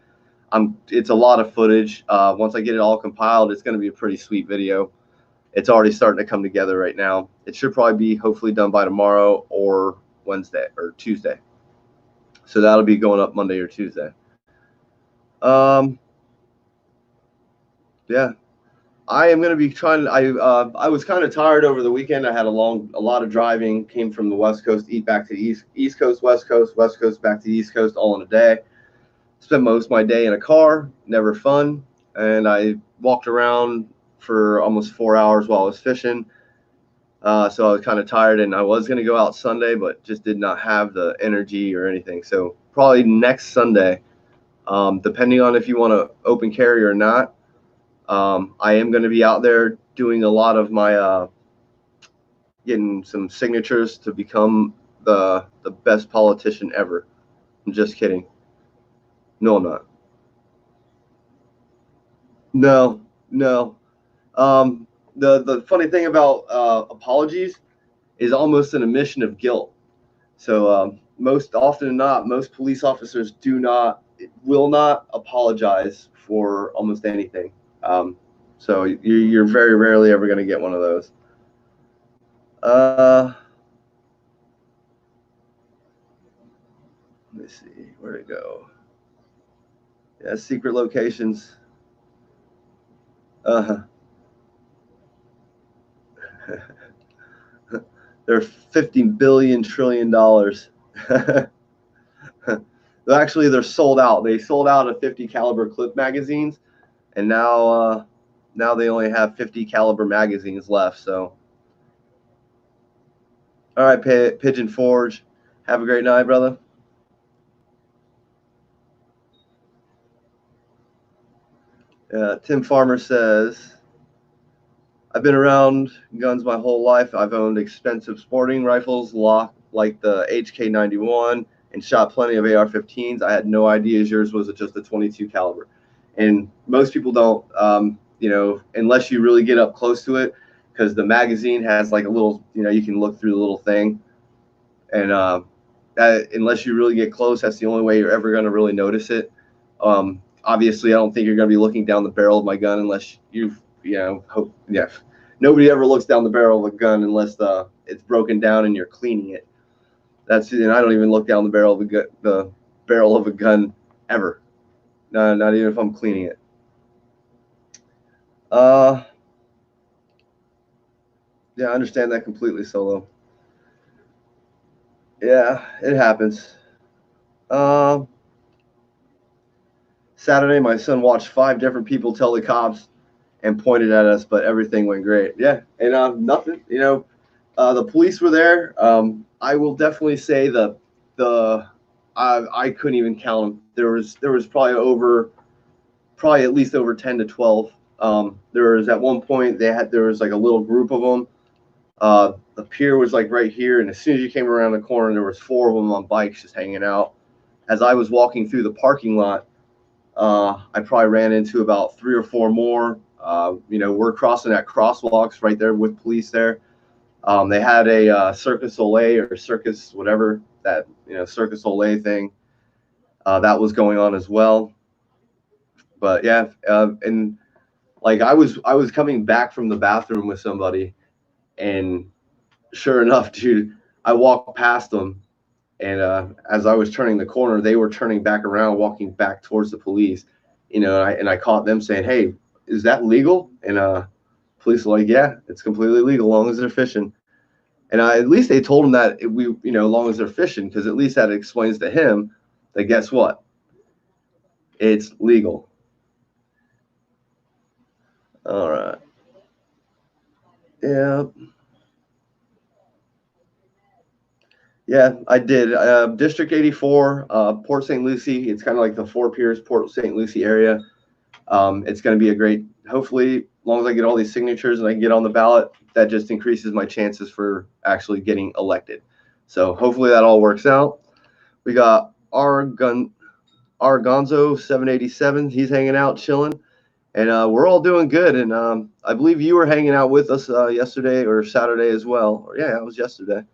It's a lot of footage. Once I get it all compiled, it's going to be a pretty sweet video. It's already starting to come together right now. It should probably be hopefully done by tomorrow or Wednesday or Tuesday. So that'll be going up Monday or Tuesday. Yeah. I am going to be trying. I was kind of tired over the weekend. I had a lot of driving. Came from the West Coast, eat back to East Coast, West Coast back to East Coast, all in a day. Spent most of my day in a car, never fun. And I walked around for almost 4 hours while I was fishing. So I was kind of tired, and I was going to go out Sunday, but just did not have the energy or anything. So probably next Sunday, depending on if you want to open carry or not. I am going to be out there doing a lot of my getting some signatures to become the best politician ever. I'm just kidding. No, I'm not. No. The funny thing about apologies is almost an admission of guilt. So most often than not, most police officers will not apologize for almost anything. So you're very rarely ever going to get one of those. Let me see, where'd it go? Yeah, secret locations. They're $50 billion trillion. Actually, they're sold out. They sold out of 50 caliber clip magazines, and now they only have 50 caliber magazines left. So, all right, Pigeon Forge, have a great night, brother. Tim Farmer says, I've been around guns my whole life. I've owned expensive sporting rifles, like the HK91, and shot plenty of AR-15s. I had no idea yours was just a 22 caliber. And most people don't, unless you really get up close to it, because the magazine has like a little, you can look through the little thing. And unless you really get close, that's the only way you're ever going to really notice it. Obviously, I don't think you're going to be looking down the barrel of my gun unless nobody ever looks down the barrel of a gun unless it's broken down and you're cleaning it. I don't even look down the barrel of a gun ever. No, not even if I'm cleaning it. Yeah, I understand that completely, Solo. Yeah, it happens. Saturday, my son watched 5 different people tell the cops and pointed at us, but everything went great. Yeah, and nothing. The police were there. I will definitely say I couldn't even count them. There was probably at least over 10 to 12. There was at one point there was like a little group of them. The pier was like right here, and as soon as you came around the corner, there was 4 of them on bikes just hanging out. As I was walking through the parking lot, I probably ran into about 3 or 4 more. We're crossing at crosswalks right there with police there. They had a Circus Olay or Circus whatever that Circus Olay thing that was going on as well. But yeah, and like I was coming back from the bathroom with somebody, and sure enough, dude, I walked past them, and as I was turning the corner, they were turning back around, walking back towards the police. And I caught them saying, "Hey, is that legal?" And police were like, "Yeah, it's completely legal, as long as they're fishing." And at least they told him that as long as they're fishing, because at least that explains to him that guess what? It's legal. All right. Yeah. Yeah, I did. District 84, Port St. Lucie. It's kind of like the Fort Pierce, Port St. Lucie area. It's going to be a great, hopefully, as long as I get all these signatures and I can get on the ballot, that just increases my chances for actually getting elected. So hopefully that all works out. We got our Gonzo 787. He's hanging out, chilling. And we're all doing good. And I believe you were hanging out with us yesterday or Saturday as well. Yeah, it was yesterday.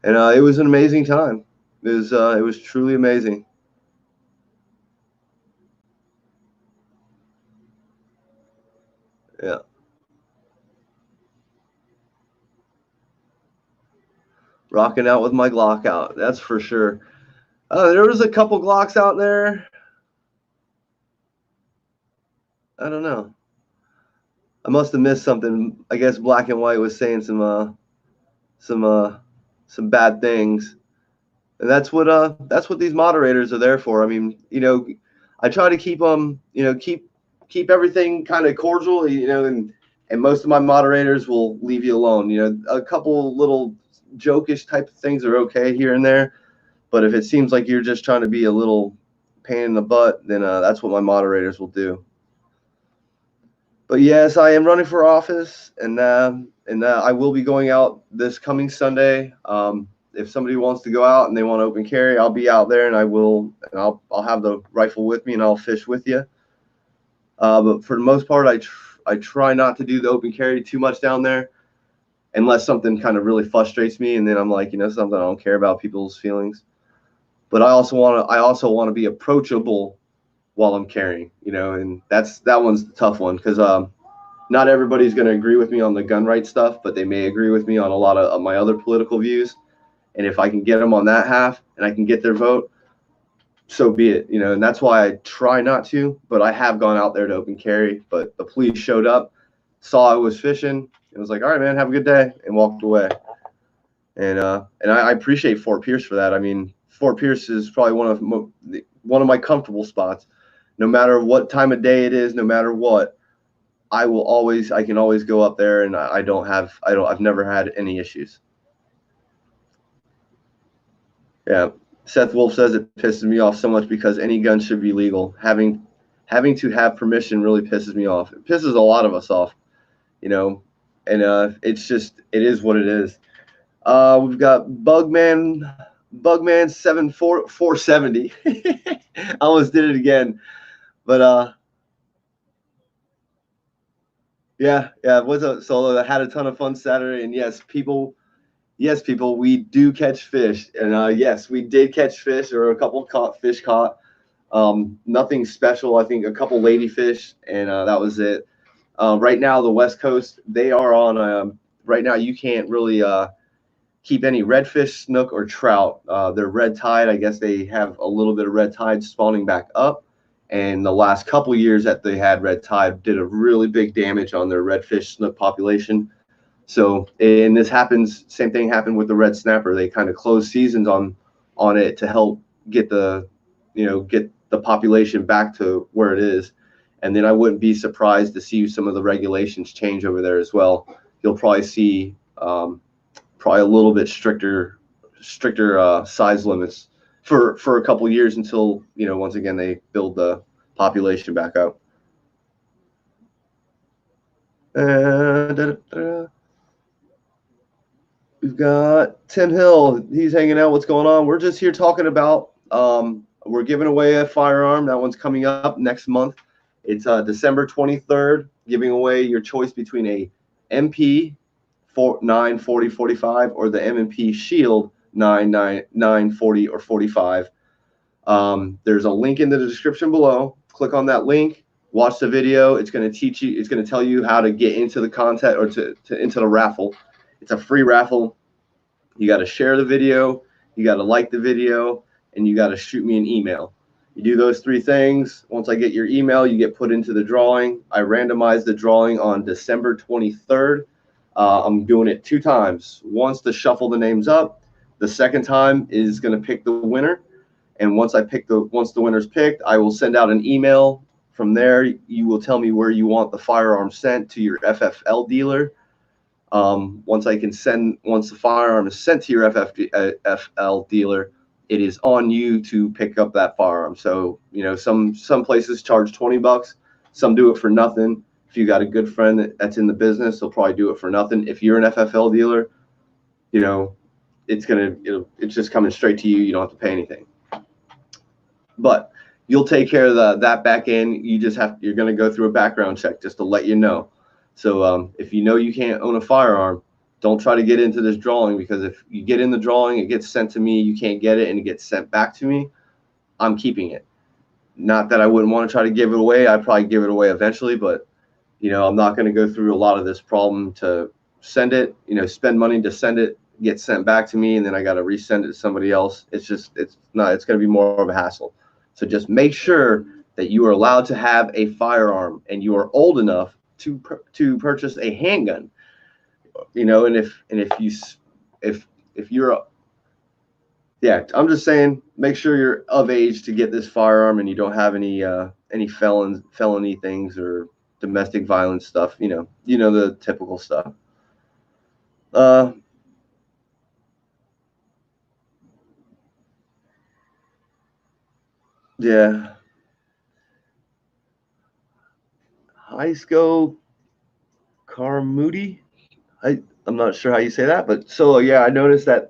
And it was an amazing time. It was truly amazing. Yeah. Rocking out with my Glock out. That's for sure. There was a couple Glocks out there. I don't know. I must have missed something. I guess Black and White was saying some bad things. And that's what these moderators are there for. I mean, I try to keep them, keep everything kind of cordial, and most of my moderators will leave you alone. A couple little jokish type of things are okay here and there, but if it seems like you're just trying to be a little pain in the butt, then that's what my moderators will do. But yes, I am running for office, and I will be going out this coming Sunday. If somebody wants to go out and they want to open carry, I'll be out there, and I'll have the rifle with me, and I'll fish with you. But for the most part, I try not to do the open carry too much down there, unless something kind of really frustrates me, and then I'm like, something I don't care about people's feelings. But I also want to be approachable while I'm carrying, and that one's the tough one, because not everybody's going to agree with me on the gun right stuff, but they may agree with me on a lot of my other political views. And if I can get them on that half and I can get their vote, so be it, and that's why I try not to, but I have gone out there to open carry. But the police showed up, saw I was fishing, and was like, all right, man, have a good day, and walked away. And I appreciate Fort Pierce for that. I mean, Fort Pierce is probably one of my comfortable spots. No matter what time of day it is, no matter what, I can always go up there, and I've never had any issues. Yeah. Seth Wolf says it pisses me off so much because any gun should be legal. Having having to have permission really pisses me off. It pisses a lot of us off, you know, and it's just, it is what it is. We've got Bugman 470. I almost did it again, but yeah. What's up? So I had a ton of fun Saturday, and yes, people, we do catch fish, and yes, we did catch fish. There were a couple fish caught. Nothing special. I think a couple ladyfish, and that was it. Right now, the West Coast, they are on. Right now, you can't really keep any redfish, snook, or trout. They're red tide. I guess they have a little bit of red tide spawning back up. And the last couple years that they had red tide did a really big damage on their redfish, snook population. So, and this happens, same thing happened with the red snapper. They kind of closed seasons on it to help get the, get the population back to where it is. And then I wouldn't be surprised to see some of the regulations change over there as well. You'll probably see probably a little bit stricter size limits for a couple years until, once again, they build the population back up. We've got Tim Hill. He's hanging out. What's going on? We're just here talking about, we're giving away a firearm. That one's coming up next month. It's December 23rd, giving away your choice between a MP 9, 40, 45 or the M&P Shield 9, 40, or 45. There's a link in the description below. Click on that link. Watch the video. It's going to teach you. It's going to tell you how to get into the content or to into the raffle. It's a free raffle. You got to share the video. You got to like the video, and you got to shoot me an email. You do those 3 things. Once I get your email, you get put into the drawing. I randomize the drawing on December 23rd. I'm doing it 2 times. Once to shuffle the names up. The second time is going to pick the winner. And once the winner's picked, I will send out an email. From there, you will tell me where you want the firearm sent to your FFL dealer. Once the firearm is sent to your FFL dealer, it is on you to pick up that firearm. So, some places charge $20. Some do it for nothing. If you got a good friend that's in the business, they'll probably do it for nothing. If you're an FFL dealer, it's just coming straight to you. You don't have to pay anything. But you'll take care of that back end. You're going to go through a background check just to let you know. So if you can't own a firearm, don't try to get into this drawing, because if you get in the drawing, it gets sent to me, you can't get it, and it gets sent back to me, I'm keeping it. Not that I wouldn't want to try to give it away. I'd probably give it away eventually, but I'm not going to go through a lot of this problem to send it, spend money to send it, get sent back to me, and then I got to resend it to somebody else. It's going to be more of a hassle. So just make sure that you are allowed to have a firearm and you are old enough to purchase a handgun. And if you're I'm just saying, make sure you're of age to get this firearm and you don't have any felony things or domestic violence stuff. The typical stuff. Yeah. Highsco Carmudi. I'm not sure how you say that, but so yeah, I noticed the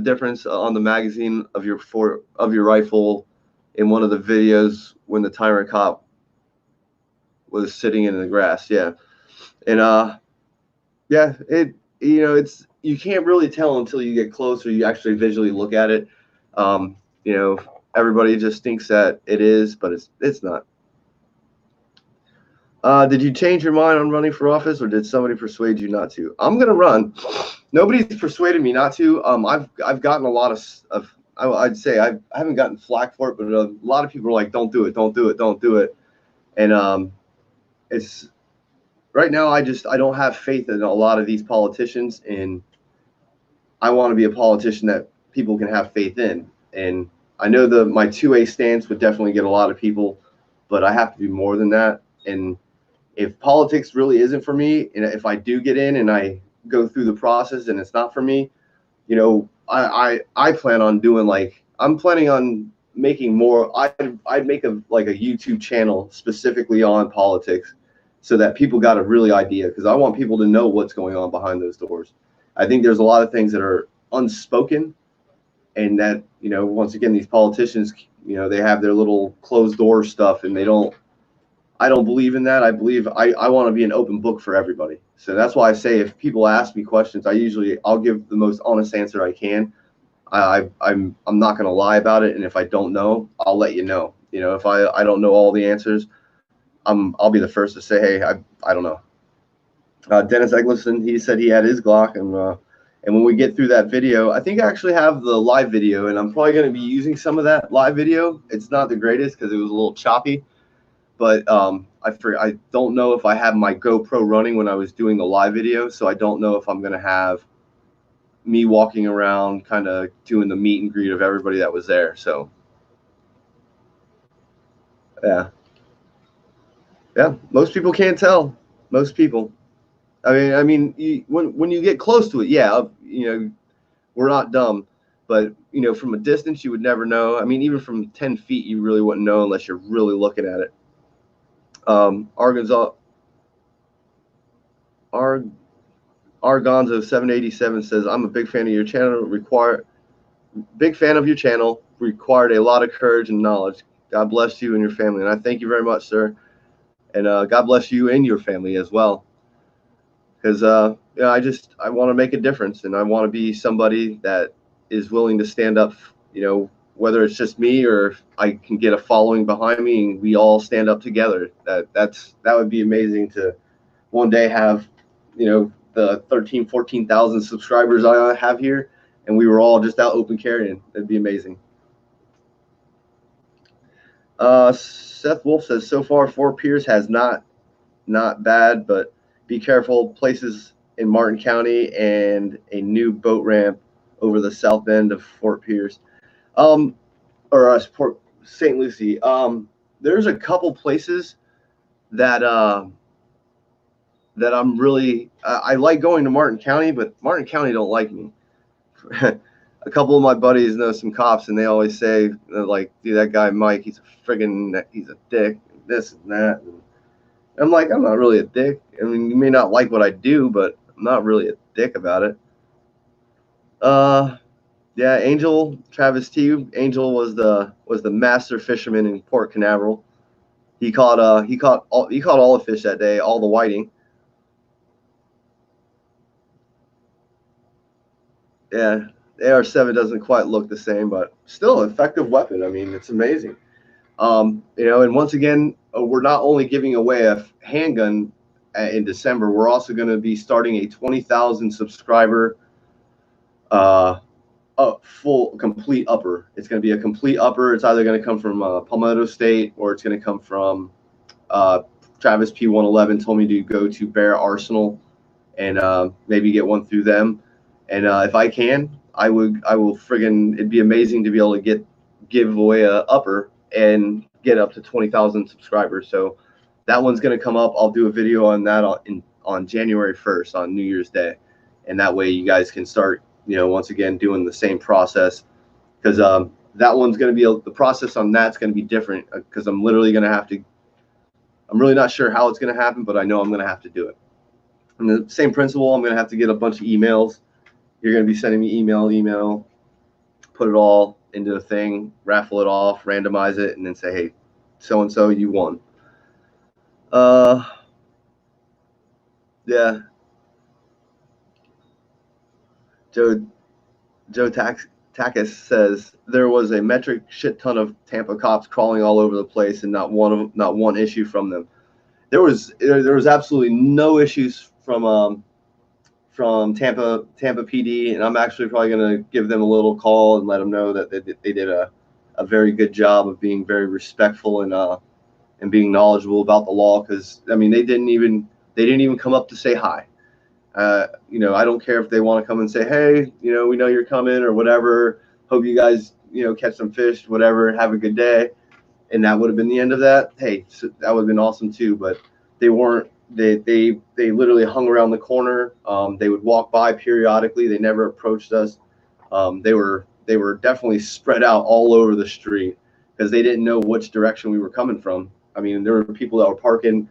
difference on the magazine of your rifle in one of the videos when the Tyrant Cop was sitting in the grass. Yeah. And it's, you can't really tell until you get closer, you actually visually look at it. Everybody just thinks that it is, but it's not. Did you change your mind on running for office, or did somebody persuade you not to? I'm gonna run. Nobody's persuaded me not to. I've gotten a lot of I'd say I haven't gotten flack for it, but a lot of people are like, don't do it, don't do it, don't do it. And it's right now, I don't have faith in a lot of these politicians, and I want to be a politician that people can have faith in. And I know my 2A stance would definitely get a lot of people, but I have to do more than that. And if politics really isn't for me, and if I do get in and I go through the process and it's not for me, I plan on doing, I'm planning on making more. I'd make a YouTube channel specifically on politics, so that people got a really idea, because I want people to know what's going on behind those doors. I think there's a lot of things that are unspoken, and that, you know, once again, these politicians, you know, they have their little closed door stuff, and I don't believe in that. I believe I want to be an open book for everybody. So that's why I say, if people ask me questions, I'll give the most honest answer I can. I'm not going to lie about it, and if I don't know, I'll let you know. You know, if I don't know all the answers, I'll be the first to say, hey, I don't know. Dennis Eggleston, he said he had his Glock, and when we get through that video, I think I actually have the live video, and I'm probably going to be using some of that live video. It's not the greatest because it was a little choppy, but I don't know if I have my GoPro running when I was doing the live video, so I don't know if I'm going to have me walking around kind of doing the meet and greet of everybody that was there. So yeah, most people can't tell. Most people. I mean, when you get close to it, yeah, you know, we're not dumb, but you know, from a distance, you would never know. I mean, even from 10 feet, you really wouldn't know unless you're really looking at it. Argonzo 787 says, I'm a big fan of your channel. Big fan of your channel. Required a lot of courage and knowledge. God bless you and your family. And I thank you very much, sir. And God bless you and your family as well. Because you know, I want to make a difference, and I want to be somebody that is willing to stand up. You know, whether it's just me or if I can get a following behind me, and we all stand up together. That would be amazing to one day have, you know, the 14,000 subscribers I have here, and we were all just out open carrying. That'd be amazing. Seth Wolf says, so far Fort Pierce has not bad, but be careful. Places in Martin County and a new boat ramp over the south end of Fort Pierce, or Port St. Lucie. There's a couple places that that I'm really I like going to Martin County, but Martin County don't like me. A couple of my buddies know some cops, and they always say, like, dude, that guy Mike, he's a dick, this and that. And I'm like, I'm not really a dick. I mean, you may not like what I do, but I'm not really a dick about it. Yeah, Angel Travis T. Angel was the master fisherman in Port Canaveral. He caught all the fish that day, all the whiting. Yeah, AR-7 doesn't quite look the same, but still an effective weapon. I mean, it's amazing. You know, and once again, we're not only giving away a handgun in December, we're also going to be starting a 20,000 subscriber full complete upper. It's going to be a complete upper. It's either going to come from Palmetto State, or it's going to come from Travis P111 told me to go to Bear Arsenal and maybe get one through them. And if I can, I will friggin', it'd be amazing to be able to give away a upper and get up to 20,000 subscribers. So that one's going to come up. I'll do a video on that on January 1st, on New Year's Day. And that way you guys can start, you know, once again, doing the same process, because that one's going to be, the process on that's going to be different, because I'm literally going to have to, I'm really not sure how it's going to happen, but I know I'm going to have to do it. And the same principle, I'm going to have to get a bunch of emails. You're going to be sending me email, put it all into a thing, raffle it off, randomize it, and then say, hey, so-and-so, you won. Yeah. Joe Takis says there was a metric shit ton of Tampa cops crawling all over the place, and not one issue from them. There was absolutely no issues from Tampa PD, and I'm actually probably going to give them a little call and let them know that they did a very good job of being very respectful and being knowledgeable about the law, because I mean they didn't even come up to say hi. You know, I don't care if they want to come and say, hey, you know, we know you're coming or whatever. Hope you guys, you know, catch some fish, whatever. Have a good day. And that would have been the end of that. Hey, so that would have been awesome too. But they weren't. They literally hung around the corner. They would walk by periodically. They never approached us. They were definitely spread out all over the street. because they didn't know which direction we were coming from. I mean, there were people that were parking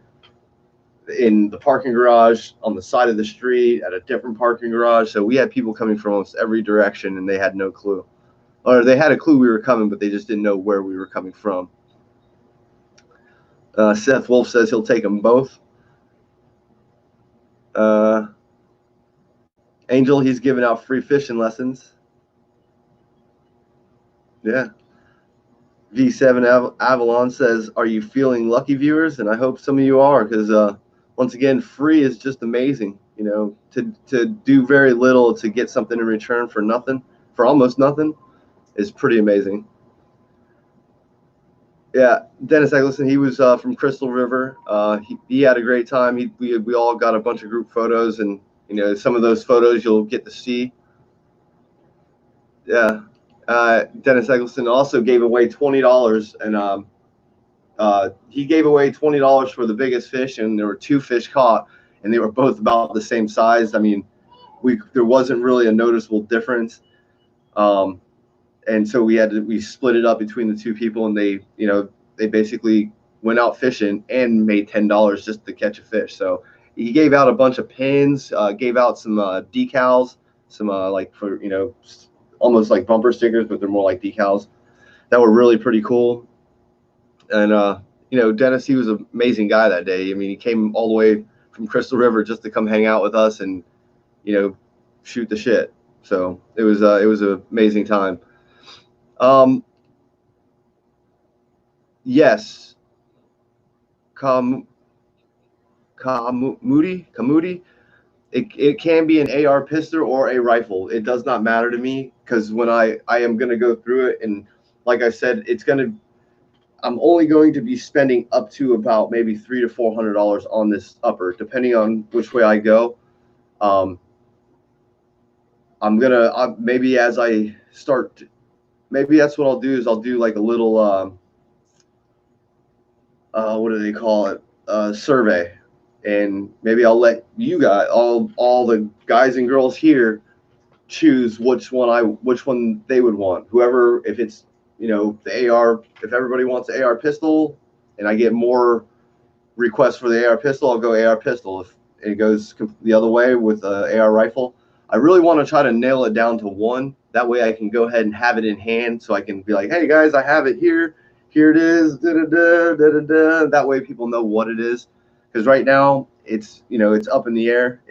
in the parking garage on the side of the street at a different parking garage. So we had people coming from almost every direction, and they had no clue. Or they had a clue we were coming, but they just didn't know where we were coming from. Seth Wolf says he'll take them both. Angel, he's giving out free fishing lessons. Yeah. V7 Avalon says, are you feeling lucky, viewers? And I hope some of you are, because once again, free is just amazing. You know, to do very little to get something in return for nothing, for almost nothing, is pretty amazing. Yeah, Dennis Eggleston, he was from Crystal River. He had a great time. We all got a bunch of group photos, and you know, some of those photos you'll get to see. Yeah. Dennis Eggleston also gave away $20, and he gave away $20 for the biggest fish, and there were 2 fish caught, and they were both about the same size. I mean, there wasn't really a noticeable difference, and so we split it up between the 2 people, and they basically went out fishing and made $10 just to catch a fish. So he gave out a bunch of pins, gave out some decals, some like for almost like bumper stickers, but they're more like decals that were really pretty cool. And Dennis, he was an amazing guy that day. I mean, he came all the way from Crystal River just to come hang out with us and shoot the shit. So it was an amazing time. Yes, Kamudi. It can be an AR pistol or a rifle. It does not matter to me, because when I am going to go through it, and like I said, I'm only going to be spending up to about maybe $300 to $400 on this upper, depending on which way I go. I'm gonna maybe as I start, maybe that's what I'll do, is I'll do like a little what do they call it, survey. And maybe I'll let you guys, all the guys and girls here, choose which one they would want. Whoever, if it's the AR, if everybody wants the AR pistol, and I get more requests for the AR pistol, I'll go AR pistol. If it goes the other way with the AR rifle, I really want to try to nail it down to one. That way I can go ahead and have it in hand, so I can be like, hey guys, I have it here. Here it is. Da, da, da, da, da, da. That way people know what it is. Because right now it's up in the air.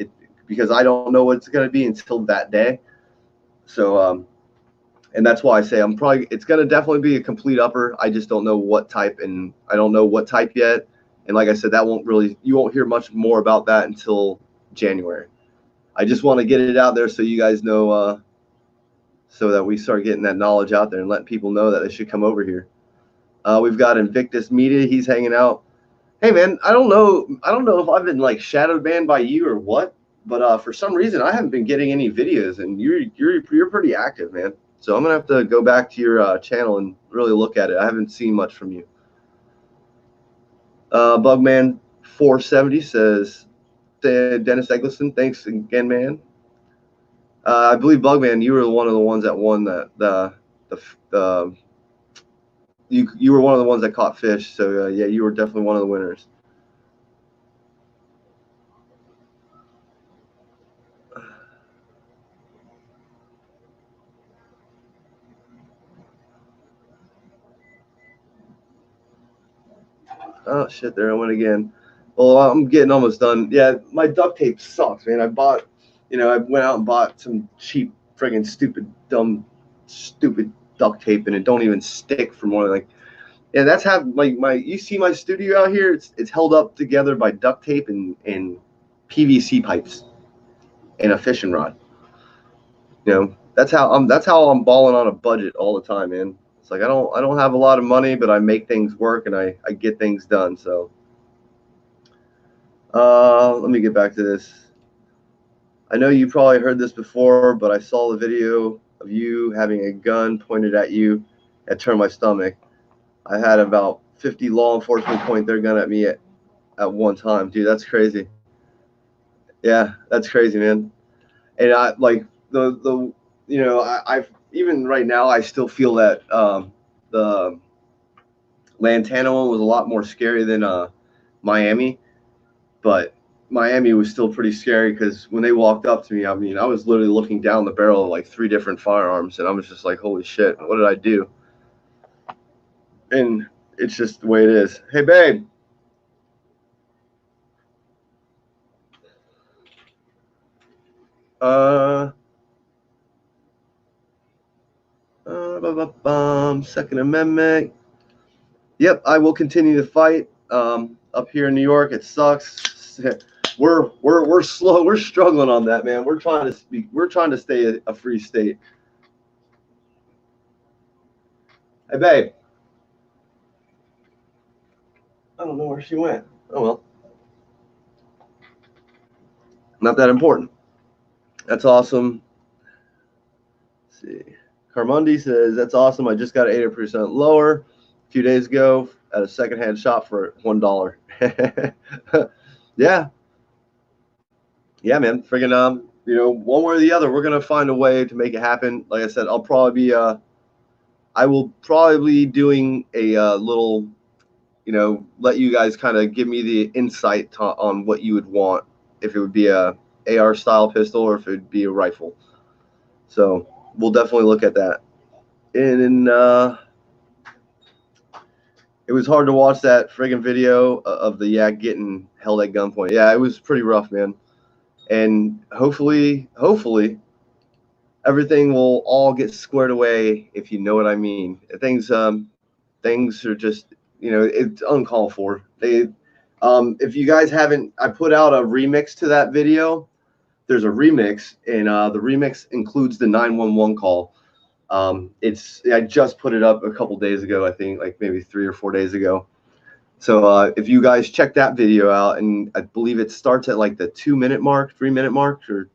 Because I don't know what it's going to be until that day. So and that's why I say it's going to definitely be a complete upper. I just don't know what type, and I don't know what type yet. And like I said, you won't hear much more about that until January. I just want to get it out there so you guys know, so that we start getting that knowledge out there and letting people know that they should come over here. We've got Invictus Media. He's hanging out. Hey man, I don't know if I've been like shadow banned by you or what, but for some reason I haven't been getting any videos, and you're pretty active, man. So I'm gonna have to go back to your channel and really look at it. I haven't seen much from you. Bugman 470 says, Dennis Eggleston, thanks again, man. I believe Bugman, you were one of the ones that won you were one of the ones that caught fish. So yeah, you were definitely one of the winners. Oh shit, there I went again. Well, I'm getting almost done. Yeah, my duct tape sucks, man. I went out and bought some cheap, friggin' stupid duct tape, and it don't even stick for more than like. Yeah, that's how you see my studio out here. It's held up together by duct tape and PVC pipes and a fishing rod. That's how I'm balling on a budget all the time, man. It's like I don't have a lot of money, but I make things work, and I get things done. So let me get back to this. I know you probably heard this before, but I saw the video of you having a gun pointed at you. It turned my stomach. I had about 50 law enforcement point their gun at me at one time. Dude, that's crazy. Yeah, that's crazy, man. And I like I've even right now I still feel that the Lantana one was a lot more scary than Miami, but Miami was still pretty scary because when they walked up to me, I mean, I was literally looking down the barrel of like 3 different firearms, and I was just like, holy shit, what did I do? And it's just the way it is. Hey, babe. Second Amendment. Yep, I will continue to fight. Up here in New York, it sucks. We're slow. We're struggling on that, man. We're trying to stay a free state. Hey, babe. I don't know where she went. Oh well. Not that important. That's awesome. Let's see. Carmundi says, that's awesome. I just got 80% lower a few days ago at a secondhand shop for $1. Yeah. Yeah, man. Friggin', you know, one way or the other, we're going to find a way to make it happen. Like I said, I will probably be doing a little, you know, let you guys kind of give me the insight on what you would want, if it would be a AR style pistol or if it would be a rifle. So we'll definitely look at that. And it was hard to watch that friggin' video of the yak getting held at gunpoint. Yeah, it was pretty rough, man. And hopefully everything will all get squared away, if you know what I mean. Things are just, you know, it's uncalled for. If you guys haven't, I put out a remix to that video. There's a remix, and the remix includes the 911 call. I just put it up a couple days ago, I think, like maybe 3 or 4 days ago. So if you guys check that video out, and I believe it starts at like the 2-minute mark, 3-minute mark, or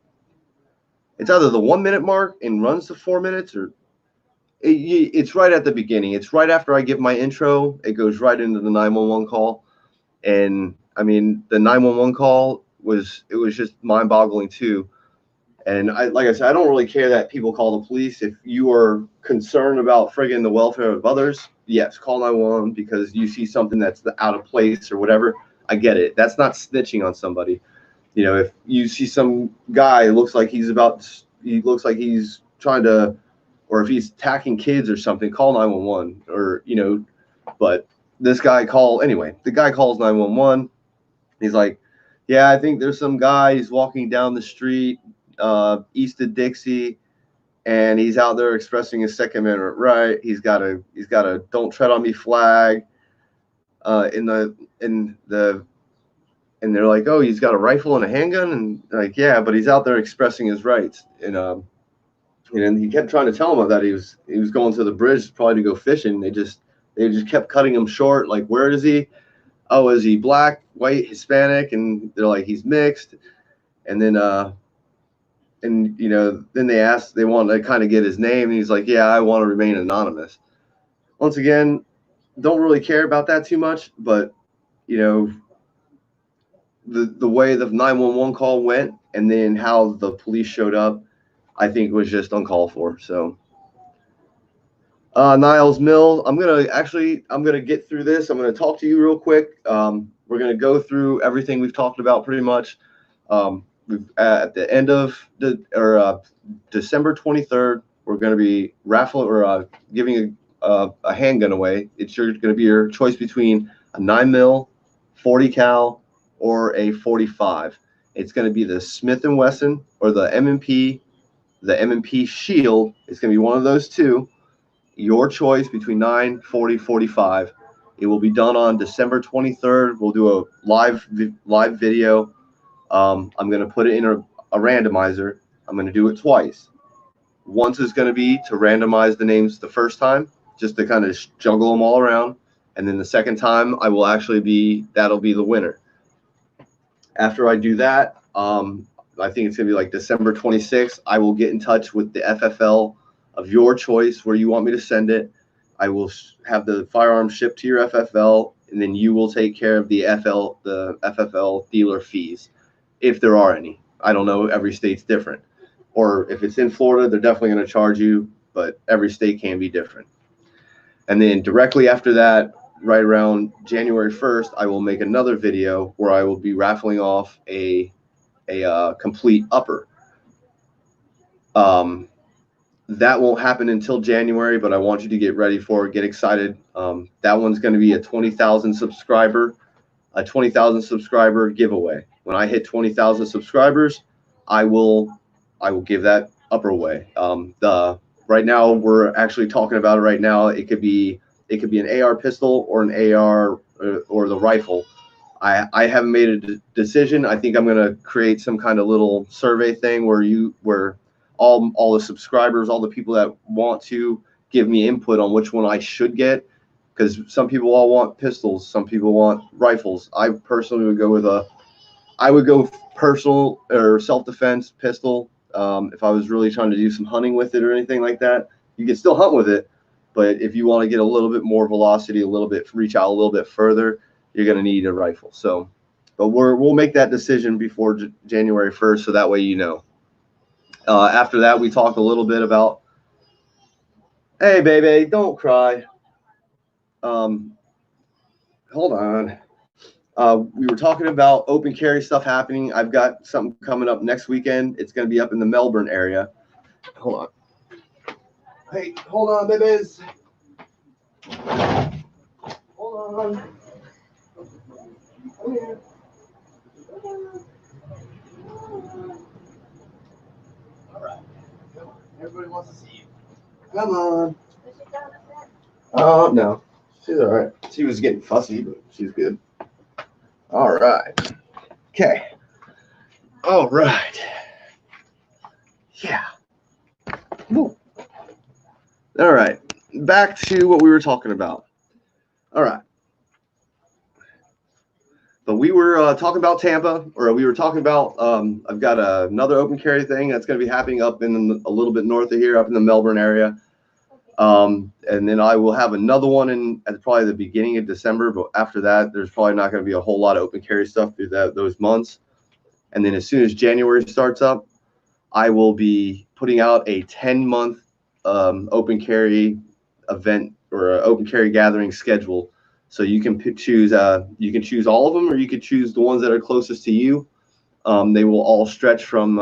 it's either the 1-minute mark and runs to 4 minutes, or it's right at the beginning. It's right after I give my intro. It goes right into the 911 call. And I mean, the 911 call was just mind-boggling too. And like I said, I don't really care that people call the police. If you are concerned about friggin' the welfare of others, yes, call 911 because you see something that's out of place or whatever. I get it. That's not snitching on somebody. You know, if you see some guy looks like he's trying to, or if he's attacking kids or something, call 911. Or, you know, but the guy calls 911. He's like, yeah, I think there's some guy. He's walking down the street east of Dixie, and he's out there expressing his Second Amendment right. He's got a "Don't tread on me" flag. And they're like, oh, he's got a rifle and a handgun, and like, yeah, but he's out there expressing his rights. And he kept trying to tell him that he was going to the bridge probably to go fishing. They just kept cutting him short. Like, where is he? Oh, is he black, white, Hispanic? And they're like, he's mixed. And then then they want to kind of get his name, and he's like, yeah, I want to remain anonymous. Once again, don't really care about that too much, but you know, the way the 911 call went and then how the police showed up, I think was just uncalled for. So Niles Mill, I'm gonna get through this. I'm gonna talk to you real quick. We're gonna go through everything we've talked about pretty much. At the end of December 23rd, we're going to be raffling or giving a handgun away. It's going to be your choice between a 9mm, 40 cal, or a 45. It's going to be the Smith & Wesson or the M&P. The M&P Shield. It's going to be one of those two. Your choice between 9, 40, 45. It will be done on December 23rd. We'll do a live video. I'm going to put it in a randomizer. I'm going to do it twice. Once is going to be to randomize the names the first time, just to kind of juggle them all around. And then the second time, that'll be the winner. After I do that, I think it's going to be like December 26th. I will get in touch with the FFL of your choice where you want me to send it. I will have the firearm shipped to your FFL, and then you will take care of the FFL dealer fees, if there are any. I don't know. Every state's different. Or if it's in Florida, they're definitely going to charge you, but every state can be different. And then directly after that, right around January 1st, I will make another video where I will be raffling off a complete upper. That won't happen until January, but I want you to get ready for it. Get excited. That one's going to be a 20,000 subscriber giveaway. When I hit 20,000 subscribers, I will give that upper away. Right now we're actually talking about it right now. It could be an AR pistol or an AR or the rifle. I haven't made a decision. I think I'm going to create some kind of little survey thing where all the subscribers, all the people that want to give me input on which one I should get, because some people all want pistols, some people want rifles. I personally would go personal or self-defense pistol. If I was really trying to do some hunting with it or anything like that, you can still hunt with it. But if you want to get a little bit more velocity, reach out a little bit further, you're going to need a rifle. So, but we'll make that decision before January 1st, so that way you know. After that, we talk a little bit about, hey, baby, don't cry. Hold on. We were talking about open carry stuff happening. I've got something coming up next weekend. It's going to be up in the Melbourne area. Hold on. Hey, hold on, babies. Hold on. Come here. All right. Come on. Everybody wants to see you. Come on. Oh, no. She's all right. She was getting fussy, but she's good. All right. Okay. All right. Yeah. Ooh. All right. Back to what we were talking about. All right. But we were talking about Tampa, or we were talking about, I've got another open carry thing that's going to be happening up in a little bit north of here, up in the Melbourne area. And then I will have another one at probably the beginning of December. But after that, there's probably not going to be a whole lot of open carry stuff through those months. And then as soon as January starts up, I will be putting out a 10-month open carry event or open carry gathering schedule. So you can choose all of them, or you could choose the ones that are closest to you. They will all stretch from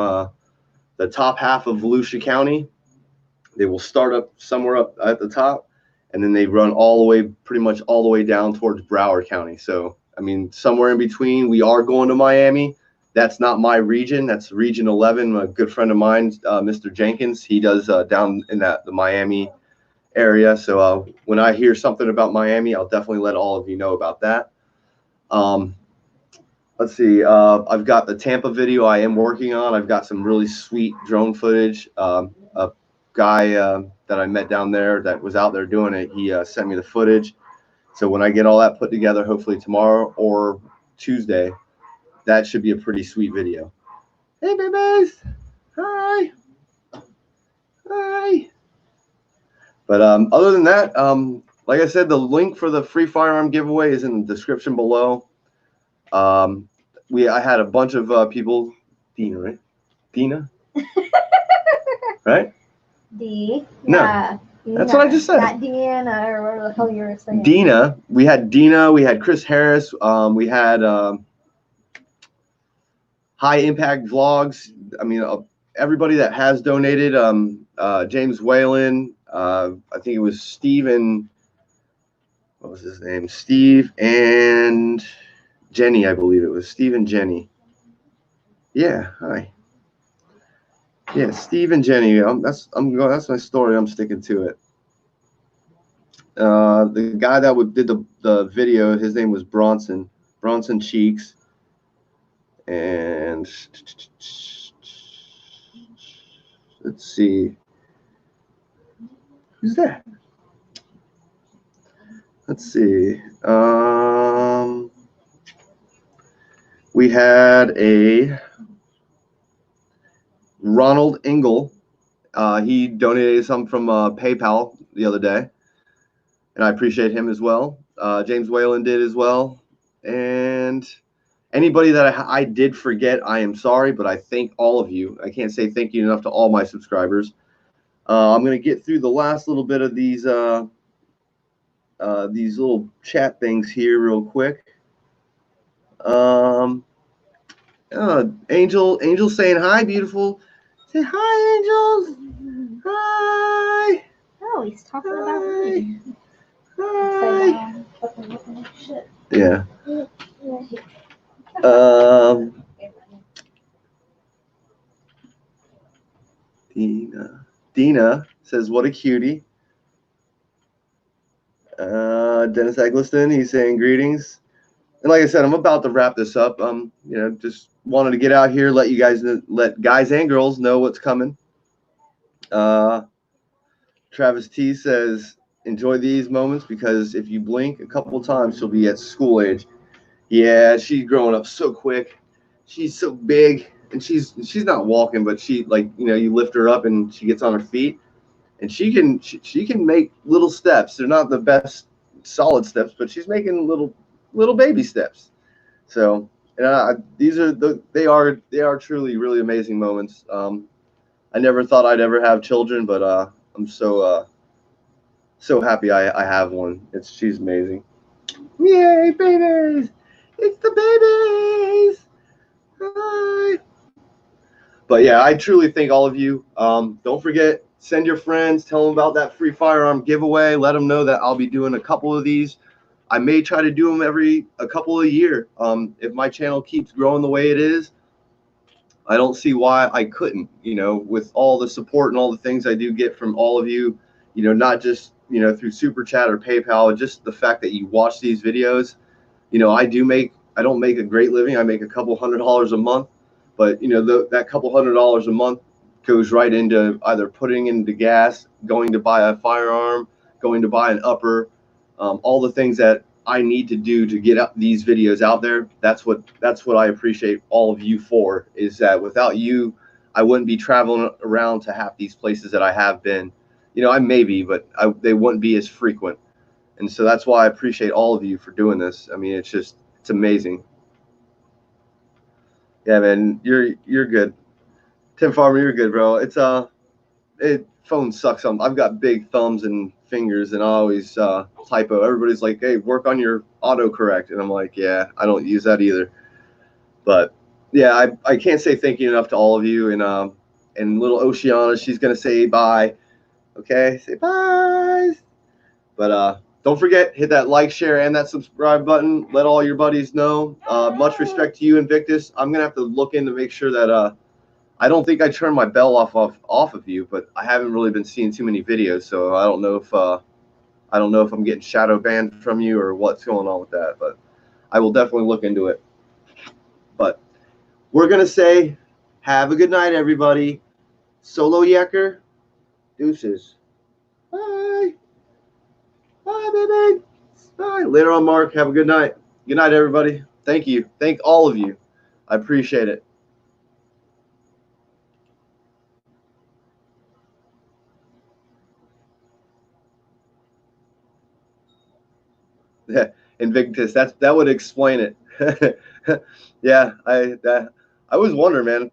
the top half of Volusia County. They will start up somewhere up at the top, and then they run pretty much all the way down towards Broward County. So, I mean, somewhere in between. We are going to Miami. That's not my region. That's Region 11. A good friend of mine, Mr. Jenkins, he does down in the Miami area. So when I hear something about Miami, I'll definitely let all of you know about that. Let's see. I've got the Tampa video I am working on. I've got some really sweet drone footage. A guy that I met down there that was out there doing it, he sent me the footage. So when I get all that put together, hopefully tomorrow or Tuesday, that should be a pretty sweet video. Hey, babies. Hi. Hi. But other than that, like I said, the link for the free firearm giveaway is in the description below. I had a bunch of people. Dina, right? Dina? Right? D. No. Yeah. That's what I just said. Not Deanna or whatever the hell you were saying. Dina. We had Dina. We had Chris Harris. We had High Impact Vlogs. I mean, everybody that has donated. James Whalen. I think it was Steve and what was his name? Steve and Jenny, I believe it was Steve and Jenny. Yeah, hi. Yeah, Steve and Jenny. That's my story. I'm sticking to it. The guy that did the video, his name was Bronson Cheeks, and let's see, who's that? Let's see. We had a Ronald Engel. He donated some from PayPal the other day, and I appreciate him as well. James Whalen did as well. And anybody that I did forget, I am sorry, but I thank all of you. I can't say thank you enough to all my subscribers. I'm going to get through the last little bit of these these little chat things here real quick. Angel saying hi, beautiful. Say hi, Angels. Hi. Oh, he's talking about me. Hi. Shit. Yeah. Dina says, what a cutie. Dennis Eggleston, he's saying greetings. And like I said, I'm about to wrap this up. Just wanted to get out here, let you guys, let guys and girls know what's coming. Travis T says, enjoy these moments because if you blink a couple of times, she'll be at school age. Yeah, she's growing up so quick. She's so big, and she's not walking, but she, like, you lift her up and she gets on her feet, and she can make little steps. They're not the best solid steps, but she's making little baby steps. So they are truly really amazing moments. I never thought I'd ever have children, but I'm so happy I have one. She's amazing. Yay, babies! It's the babies. Hi. But yeah, I truly thank all of you. Don't forget, send your friends, tell them about that free firearm giveaway. Let them know that I'll be doing a couple of these. I may try to do them a couple a year. If my channel keeps growing the way it is, I don't see why I couldn't, with all the support and all the things I do get from all of you, not just, through Super Chat or PayPal, just the fact that you watch these videos. I don't make a great living. I make a couple $100 a month, but that couple $100 a month goes right into either putting into gas, going to buy a firearm, going to buy an upper, all the things that I need to do to get these videos out there. That's what I appreciate all of you for, is that without you, I wouldn't be traveling around to half these places that I have been. I may be, but they wouldn't be as frequent. And so that's why I appreciate all of you for doing this. I mean, it's amazing. Yeah, man, you're good. Tim Farmer, you're good, bro. Phone sucks. I've got big thumbs and fingers, and I always typo. Everybody's like, hey, work on your autocorrect. And I'm like, yeah, I don't use that either. But yeah, I can't say thank you enough to all of you. And little Oceana, she's going to say bye. Okay, say bye. But don't forget, hit that like, share, and that subscribe button. Let all your buddies know. Much respect to you, Invictus. I'm gonna have to look in to make sure that I don't think I turned my bell off of you, but I haven't really been seeing too many videos, so I don't know if I'm getting shadow banned from you or what's going on with that. But I will definitely look into it. But we're gonna say, have a good night, everybody. Solo Yecker, deuces. Bye. Bye, baby. Bye. Later on, Mark. Have a good night. Good night, everybody. Thank you. Thank all of you. I appreciate it. Invictus. That would explain it. Yeah, I was wondering, man.